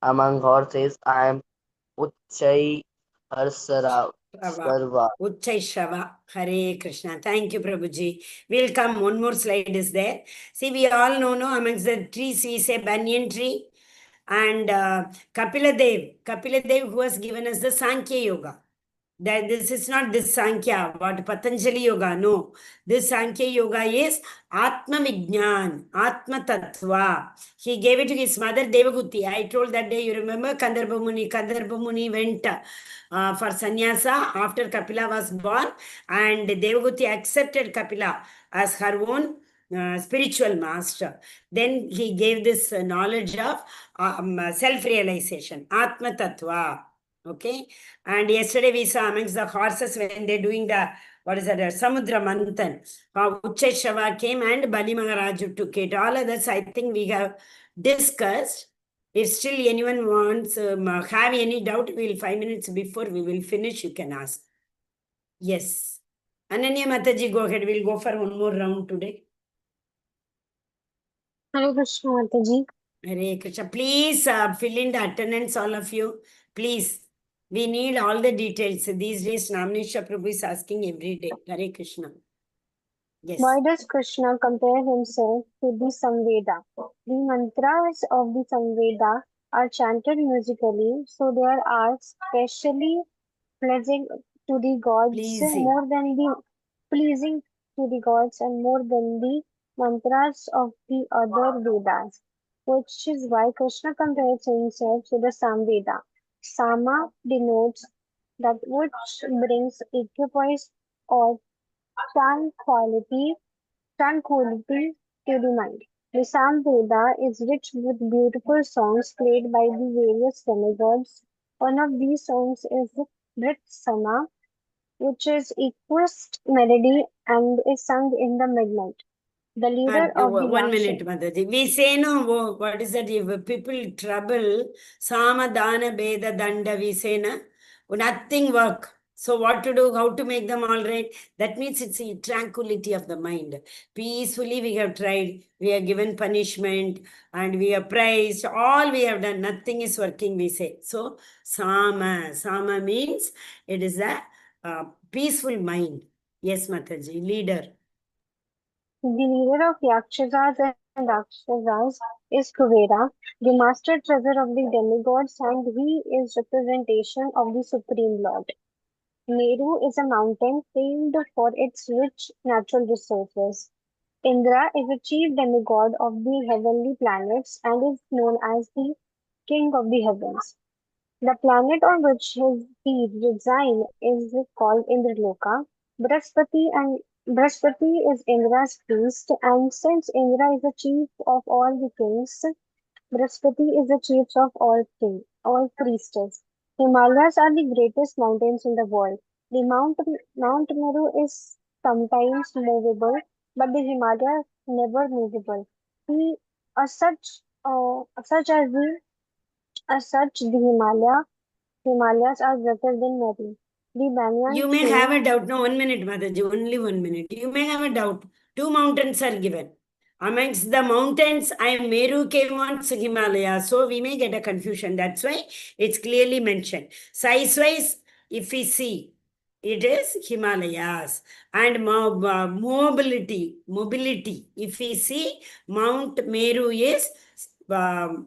Among horses, I am Uchai Harsara Sarva. Uchai Shava. Hare Krishna. Thank you, Prabhuji. We'll come. One more slide is there. See, we all know, no, amongst the trees, we say banyan tree. And Kapila Dev, who has given us the Sankhya Yoga. That this is not this Sankhya, what Patanjali Yoga, no. This Sankhya Yoga is Atma Vijnan, Atma Tattva. He gave it to his mother Devahuti. I told that day, you remember, Kandarbha Muni went for sannyasa after Kapila was born, and Devahuti accepted Kapila as her own spiritual master. Then he gave this knowledge of self-realization, Atma Tattva. Okay. And yesterday we saw amongst the horses when they're doing the, what is that, Samudra Manthan, Ucheshava came and Bali Maharaju took it. All of this, I think we have discussed. If still anyone wants, have any doubt, we'll 5 minutes before we will finish, you can ask. Yes. Ananya Mataji, go ahead. We'll go for one more round today. Hare Krishna, Mataji. Hare Krishna. Please fill in the attendance, all of you. Please. We need all the details. These days, Namnesha Prabhu is asking every day. Hare Krishna. Yes. Why does Krishna compare himself to the Samveda? The mantras of the Samveda are chanted musically, so they are specially pleasing to the gods Pleasing. more than the pleasing to the gods and more than the mantras of the other Vedas, which is why Krishna compares himself to the Samveda. Sama denotes that which brings equipoise or tranquility, tranquility to the mind. The Samveda is rich with beautiful songs played by the various demigods. One of these songs is Sama, which is equest melody and is sung in the midnight. The leader of the 1 Lakshya. minute, Mataji. We say no, what is that? If people trouble, Sama, Dana, Beda, Danda, we say na, nothing work. So what to do? How to make them all right? That means it's a tranquility of the mind. Peacefully we have tried. We are given punishment and we are praised. All we have done. Nothing is working, we say. So Sama. Sama means it is a peaceful mind. Yes, Mataji. Leader. The leader of Yakshas and Rakshasas is Kuvera, the master treasure of the demigods, and he is representation of the Supreme Lord. Meru is a mountain famed for its rich natural resources. Indra is the chief demigod of the heavenly planets and is known as the king of the heavens. The planet on which his feet reside is called Indraloka. Brihaspati is Indra's priest, and since Indra is the chief of all the kings, Brihaspati is the chief of all priestess. Himalayas are the greatest mountains in the world. The Mount Meru is sometimes movable, but the Himalayas never movable. The such as the Himalayas are greater than Meru. The banyan You may tree. have a doubt. No, 1 minute, Mataji, only 1 minute. You may have a doubt. 2 mountains are given. Amongst the mountains, Meru came on Himalaya. So we may get a confusion. That's why it's clearly mentioned. Size-wise, if we see, it is Himalayas. And mobility, if we see, Mount Meru is, no,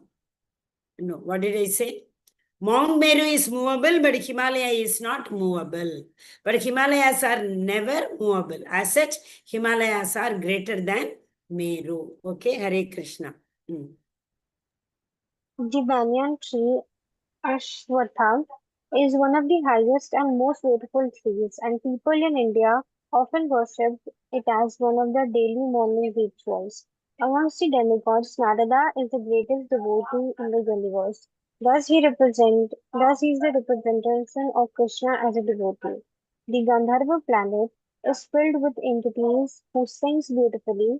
what did I say? Mount Meru is movable, but Himalaya is not movable. But Himalayas are never movable. As such, Himalayas are greater than Meru. Okay, Hare Krishna. The banyan tree, Ashwattham, is one of the highest and most beautiful trees, and people in India often worship it as one of their daily morning rituals. Amongst the demigods, Narada is the greatest devotee in the universe. Thus he is the representation of Krishna as a devotee. The Gandharva planet is filled with entities who sings beautifully,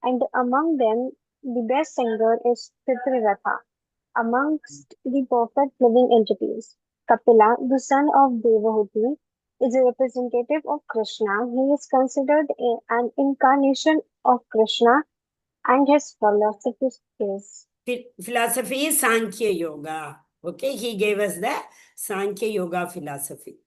and among them the best singer is Chitraratha. Amongst the perfect living entities, Kapila, the son of Devahuti, is a representative of Krishna. He is considered an incarnation of Krishna, and his philosophy is Philosophy is Sankhya Yoga. Okay, he gave us the Sankhya Yoga philosophy.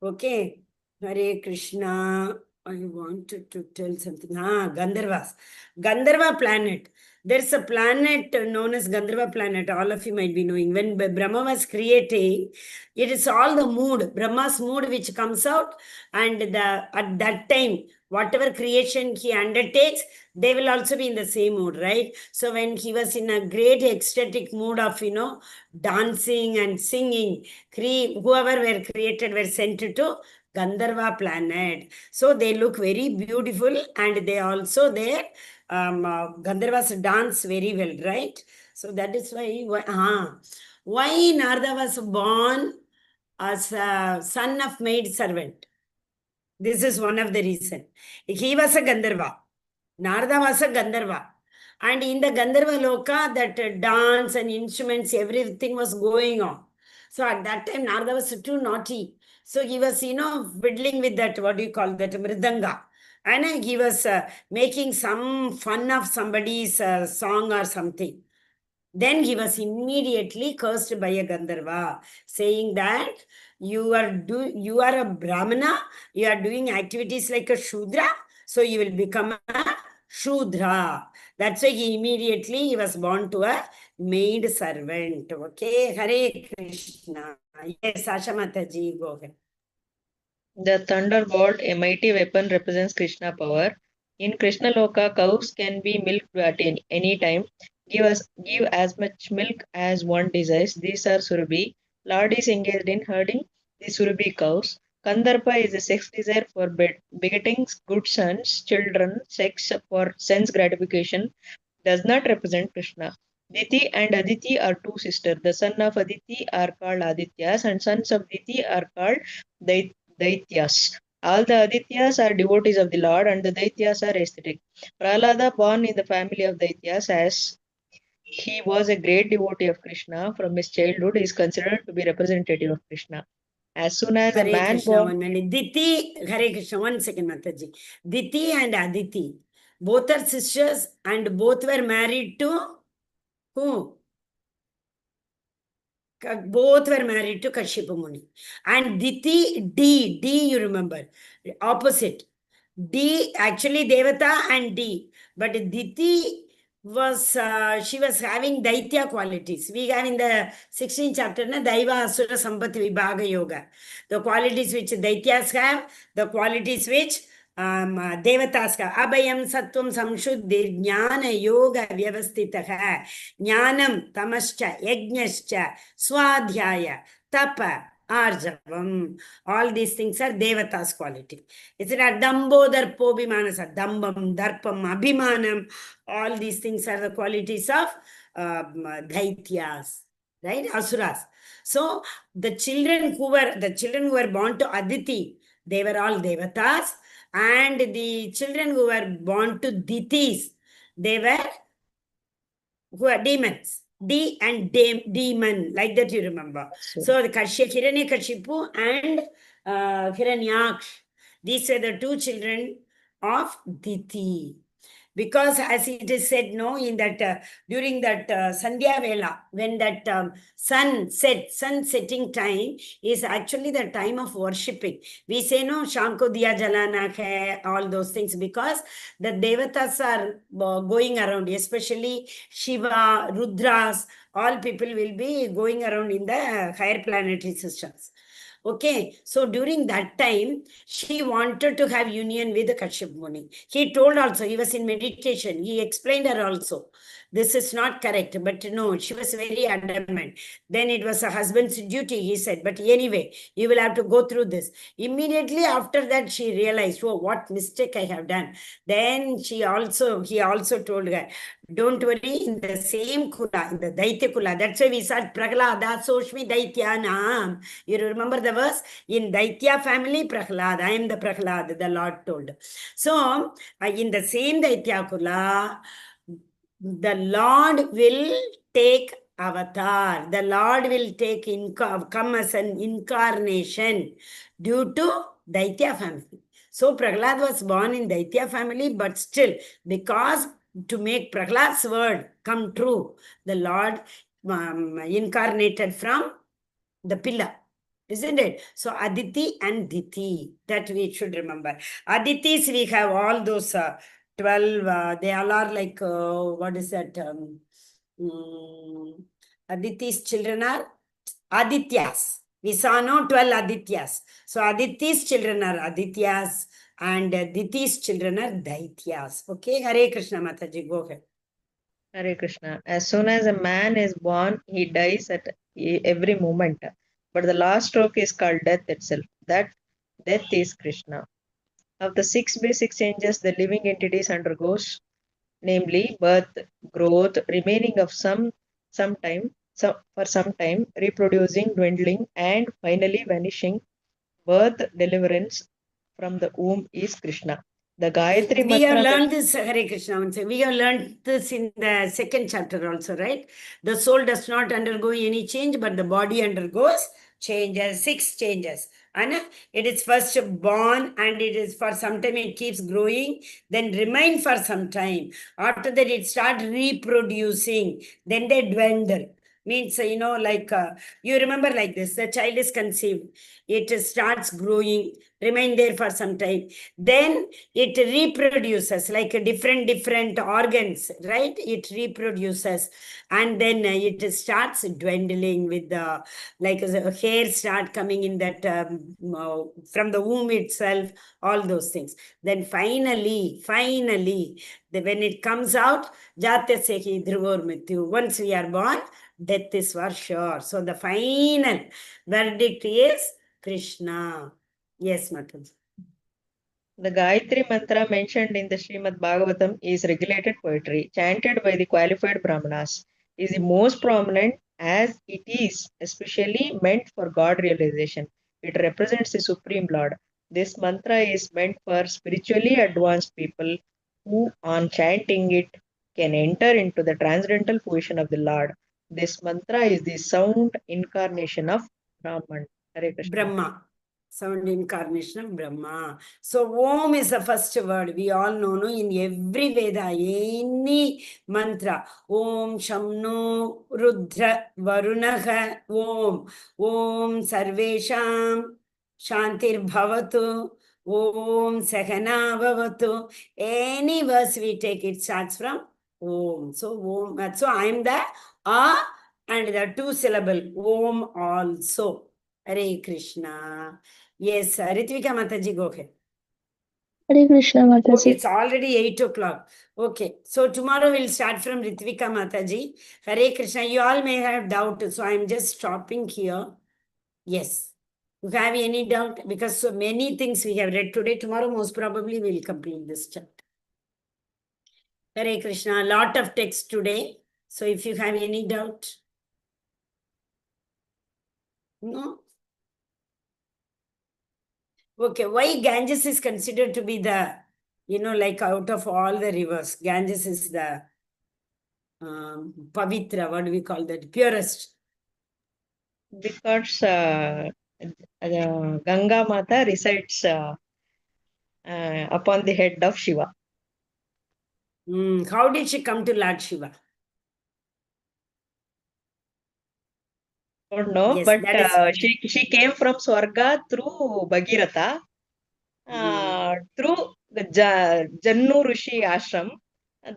Okay, Hare Krishna. I wanted to tell something. Gandharvas. Gandharva planet. There's a planet known as Gandharva planet. All of you might be knowing. When Brahma was creating, it is all the mood, Brahma's mood, which comes out, and at that time, whatever creation he undertakes, they will also be in the same mood, right? So when he was in a great ecstatic mood of, dancing and singing, whoever were created were sent to Gandharva planet. So they look very beautiful, and they also there. Gandharvas dance very well, right? So that is why Narada was born as a son of maid servant. This is one of the reason. He was a Gandharva. Narada was a Gandharva. And in the Gandharva Loka, that dance and instruments, everything was going on. So at that time, Narada was too naughty. So he was, fiddling with that, what do you call that, mridanga. And he was making some fun of somebody's song or something. Then he was immediately cursed by a Gandharva, saying that you are a Brahmana, you are doing activities like a Shudra, so you will become a Shudra. That's why he was born to a maid servant. Okay, Hare Krishna. Yes, Asha Mataji, go ahead. The thunderbolt, a mighty weapon, represents Krishna power. In Krishna Loka, cows can be milked at any time. Give as much milk as one desires. These are Surabhi. Lord is engaged in herding the Surabhi cows. Kandarpa is a sex desire for begetting good sons, children. Sex for sense gratification does not represent Krishna. Diti and Aditi are two sisters. The son of Aditi are called Adityas, and sons of Diti are called Daityas. All the Adityas are devotees of the Lord, and the Daityas are aesthetic. Prahlada, born in the family of Daityas, as he was a great devotee of Krishna from his childhood, is considered to be representative of Krishna. As soon as a Hare man Krishna, born, 1 minute. Diti, Hare Krishna, 1 second, Mataji. Diti and Aditi, both are sisters, and both were married to who? Both were married to Kashyapa Muni. And D, you remember, opposite. D, actually Devata and D. But Diti she was having Daitya qualities. We have in the 16th chapter, Daiva Asura Sampati Vibhaga Yoga. The qualities which Daityas have, the qualities which देवतास् का अभयं सत्वं संशुद्धि ज्ञान योग व्यवस्थितः ज्ञानं तमश्च यज्ञश्च स्वाध्याय तप arjavam. All these things are devatas quality. It's a dambo darpo abhimanasa, dambam, darpam, abhimanam. All these things are the qualities of daityas, right? Asuras. So the children who were born to Aditi, they were all devatas. And the children who were born to Ditis, they were demons. D and demon, like that you remember. So the Hiranyakashipu and Hiranyaksh. These were the two children of Diti. Because as it is said, no, in that during that Sandhya Vela, when that sun setting time is actually the time of worshipping. We say, no, Shamko Diya Jalana hai, all those things, because the Devatas are going around, especially Shiva, Rudras, all people will be going around in the higher planetary systems. Okay, so during that time, she wanted to have union with the Kashyap Muni. He told also, he was in meditation, he explained her also. This is not correct, but no, she was very adamant. Then it was a husband's duty, he said, but anyway, you will have to go through this. Immediately after that, she realized, oh, what mistake I have done. Then he also told her, don't worry, in the same Kula, in the Daitya Kula, that's why we said Prahlada Soshmi Daityanam. You remember the verse? In Daitya family, Prahlad, I am the Prahlad, the Lord told. So, in the same Daitya Kula, the Lord will take avatar. The Lord will take come as an incarnation due to Daitya family. So Prahlad was born in Daitya family, but still, because to make Prahlad's word come true, the Lord incarnated from the pillar. Isn't it? So Aditi and Diti, that we should remember. Aditis, we have all those 12, they all are like, what is that? Aditi's children are Adityas. We saw no 12 Adityas. So Aditi's children are Adityas and Diti's children are Daityas. Okay, Hare Krishna Mataji, go ahead. Hare Krishna. As soon as a man is born, he dies at every moment. But the last stroke is called death itself. That death is Krishna. Of the 6 basic changes the living entities undergoes, namely birth, growth, remaining of for some time, reproducing, dwindling, and finally vanishing, birth, deliverance from the womb is Krishna. The Gayatri We have mantra learned this, Hare Krishna. We have learned this in the second chapter also, right? The soul does not undergo any change, but the body undergoes changes, 6 changes. And it is first born, and it is for some time it keeps growing, then remain for some time. After that, it starts reproducing, then they dwindle. Means, you remember like this, the child is conceived, it starts growing, remain there for some time. Then it reproduces like a different organs, right? It reproduces, and then it starts dwindling with the like hair start coming in that from the womb itself, all those things. Then finally, when it comes out, jatasya hi dhruvor mrityu. Once we are born, death is for sure. So the final verdict is Krishna. Yes, Mataji. The Gayatri mantra mentioned in the Srimad Bhagavatam is regulated poetry, chanted by the qualified Brahmanas, is the most prominent as it is especially meant for God realization. It represents the Supreme Lord. This mantra is meant for spiritually advanced people who, on chanting it, can enter into the transcendental position of the Lord. This mantra is the sound incarnation of Brahman. Hare Krishna. Brahma. Sound incarnation of Brahma. So Om is the first word. We all know, no, in every Veda, any mantra. Om Shamno Rudra Varunaha Om. Om Sarvesham Shantir Bhavatu. Om Sahana Bhavatu. Any verse we take, it starts from Om. So Om. So I am the A and the 2 syllable Om also. Hare Krishna. Yes, Ritvika Mataji, go ahead. Hare Krishna Okay, Mataji. it's already 8 o'clock. Okay, so tomorrow we'll start from Ritvika Mataji. Hare Krishna, you all may have doubt, so I'm just stopping here. Yes. You have any doubt? Because so many things we have read today, tomorrow most probably we'll complete this chapter. Hare Krishna, a lot of text today. So if you have any doubt. No? Okay, why Ganges is considered to be the, like out of all the rivers, Ganges is the Pavitra, what do we call that? Purest. Because Ganga Mata resides upon the head of Shiva. How did she come to Lord Shiva? Don't know, Yes, but that is. she came from Swarga through Bhagirath, through the Jannu Rishi ashram.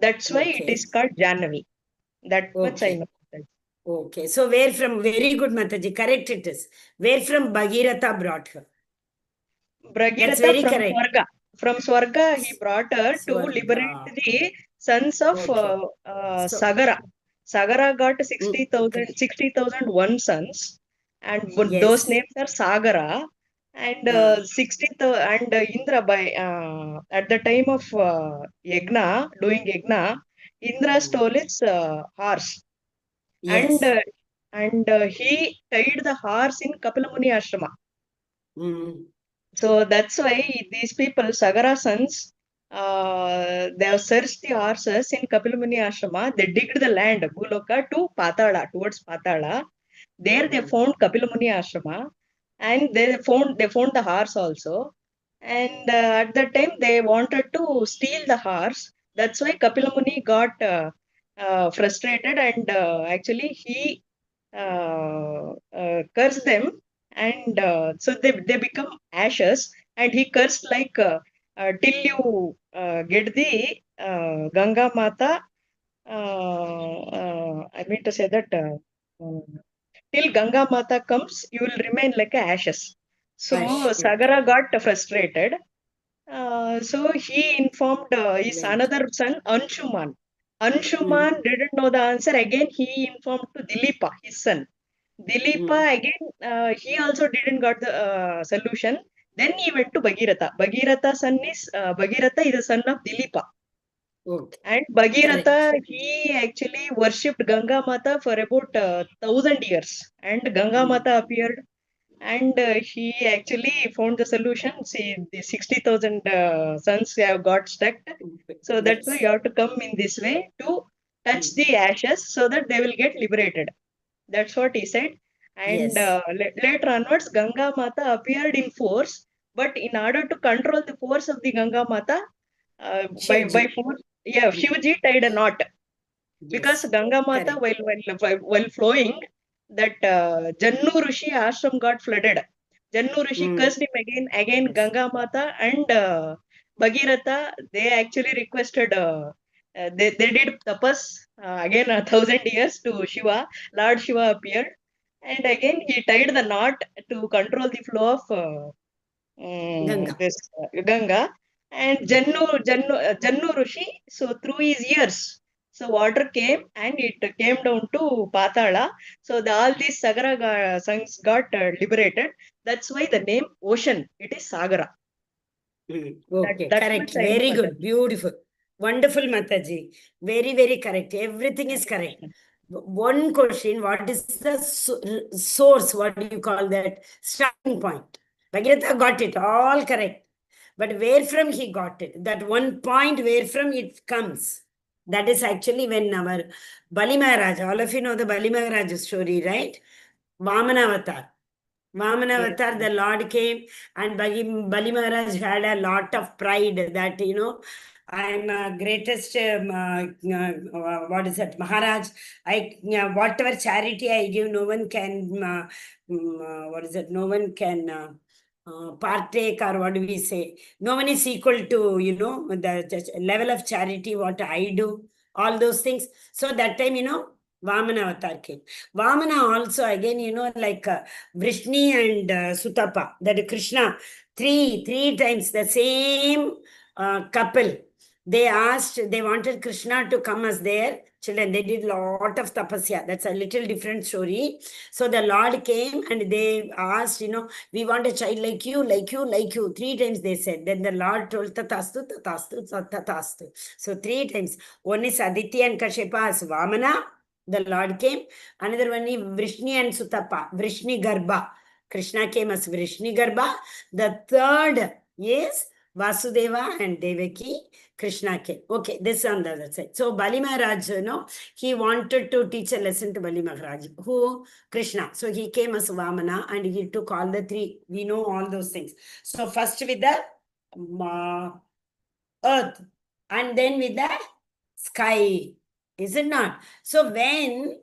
That's why it Okay. is called Jannavi. That much I Okay. know. Okay. So where from? Very good, Mataji. Correct it is. Where from Bhagirath brought her? That's Bhagirath very from correct. Swarga. From Swarga, he brought her to liberate Swarga. the sons of Okay. So, Sagara. Sagara got correct. 60,001 sons, and those Yes. names are Sagara. And Uh, 60th and Indra by at the time of Yagna, doing Yagna, Indra stole its horse, and yes. he tied the horse in Kapilamuni ashrama. Mm. So that's why these people, Sagara sons, they have searched the horses in Kapilmuni Ashrama. They digged the land, Guloka, to Patala, towards Patala. There they found Kapilmuni Ashrama, and they found the horse also. And at that time they wanted to steal the horse. That's why Kapilmuni got frustrated, and actually he cursed them, and so they become ashes, and he cursed like till you get the Ganga Mata. I mean to say that till Ganga Mata comes, you will remain like a ashes. So Ash. Okay. Sagara got frustrated. So he informed his Wait. another son Anshuman. Mm. Anshuman didn't know the answer. Again, he informed to Dilipa, his son. Mm. Dilipa again, he also didn't got the solution. Then he went to Bhagirath. Bhagirath is the son of Dilipa. Okay. And Correct. Bhagirath, he actually worshipped Ganga Mata for about 1,000 years. And Ganga Mm. Mata appeared, and he actually found the solution. See, the 60,000 sons have got stuck. So that's why Yes. you have to come in this way to touch Mm. the ashes so that they will get liberated. That's what he said. And Yes. later onwards, Ganga Mata appeared in force. But in order to control the force of the Ganga Mata, by Shivji. force, yeah, Mm. Shivaji tied a knot, because Yes. Ganga Mata, Correct. while flowing, that Jannu Rishi ashram got flooded. Jannu Rishi Mm. cursed him again Yes. Ganga Mata, and Bhagirath, they actually requested, they did tapas again 1,000 years to Shiva. Lord Shiva appeared, and again he tied the knot to control the flow of Ganga. this Ganga. And Jannu Rishi, so through his ears, so water came and it came down to Patala. So all these Sagara sons got liberated. That's why the name ocean, it is Sagara. Okay, That much correct. I know, Very good. Mataji. Beautiful. Wonderful, Mataji. Very, very correct. Everything is Hare correct. Krishna. One question, what is the source? What do you call that? Starting point. Bhagirath got it. All correct. But where from he got it? That one point where from it comes. That is actually when our Bali Maharaj, all of you know the Bali Maharaj story, right? Vamana Avatar. Vamana Yes, Avatar, yes. the Lord came, and Bali Maharaj had a lot of pride that, I'm greatest, what is that, Maharaj. Whatever charity I give, no one can, what is it, no one can partake, or what do we say? No one is equal to, the level of charity, what I do, all those things. So that time, Vamana Avatar came. Vamana also, again, like Vrishni and Sutapa, that Krishna, three times, the same couple. They wanted Krishna to come as their children. They did lot of tapasya. That's a little different story. So the Lord came and they asked, we want a child like you, like you, like you. Three times they said. Then the Lord told, Tatastu, Tatastu, Tatastu. So three times. One is Aditya and Kashyapa as Vamana. The Lord came. Another one is Vrishni and Sutapa. Vrishni Garbha. Krishna came as Vrishni Garbha. The third is Vasudeva and Devaki, Krishna came. Okay, this on the other side. So Bali Maharaj, he wanted to teach a lesson to Bali Maharaj. Who? Krishna. So he came as Vamana and he took all the three. We know all those things. So first with the earth and then with the sky. Is it not? So when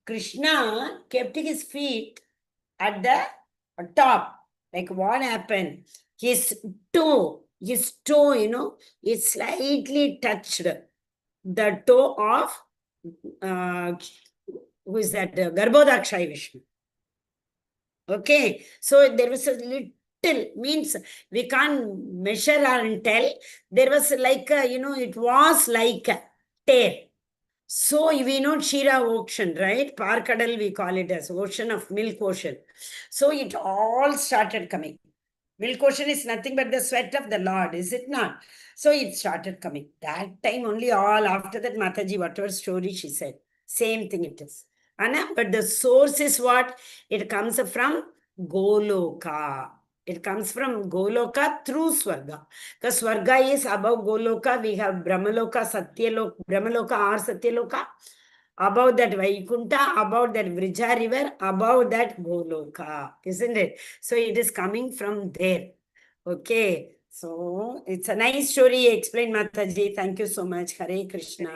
Krishna kept his feet at the top, like what happened? His toe, it slightly touched the toe of who is that? Garbhodakshai Vishnu. Okay, so there was a little, means we can't measure and tell. There was like a, it was like a tear. So we know Shira ocean, right? Parkadal we call it as ocean of milk ocean. So it all started coming. Milk ocean is nothing but the sweat of the Lord, is it not? So it started coming. That time only all, after that Mataji, whatever story she said, same thing it is. Anna, but the source is what? It comes from Goloka. It comes from Goloka through Swarga. Because Swarga is above Goloka. We have Brahmaloka, Satyaloka, Brahmaloka or Satyaloka. Above that Vaikunta, above that Vrija river, above that Goloka, isn't it? So it is coming from there. Okay. So it's a nice story. Explain, Mataji. Thank you so much. Hare Krishna.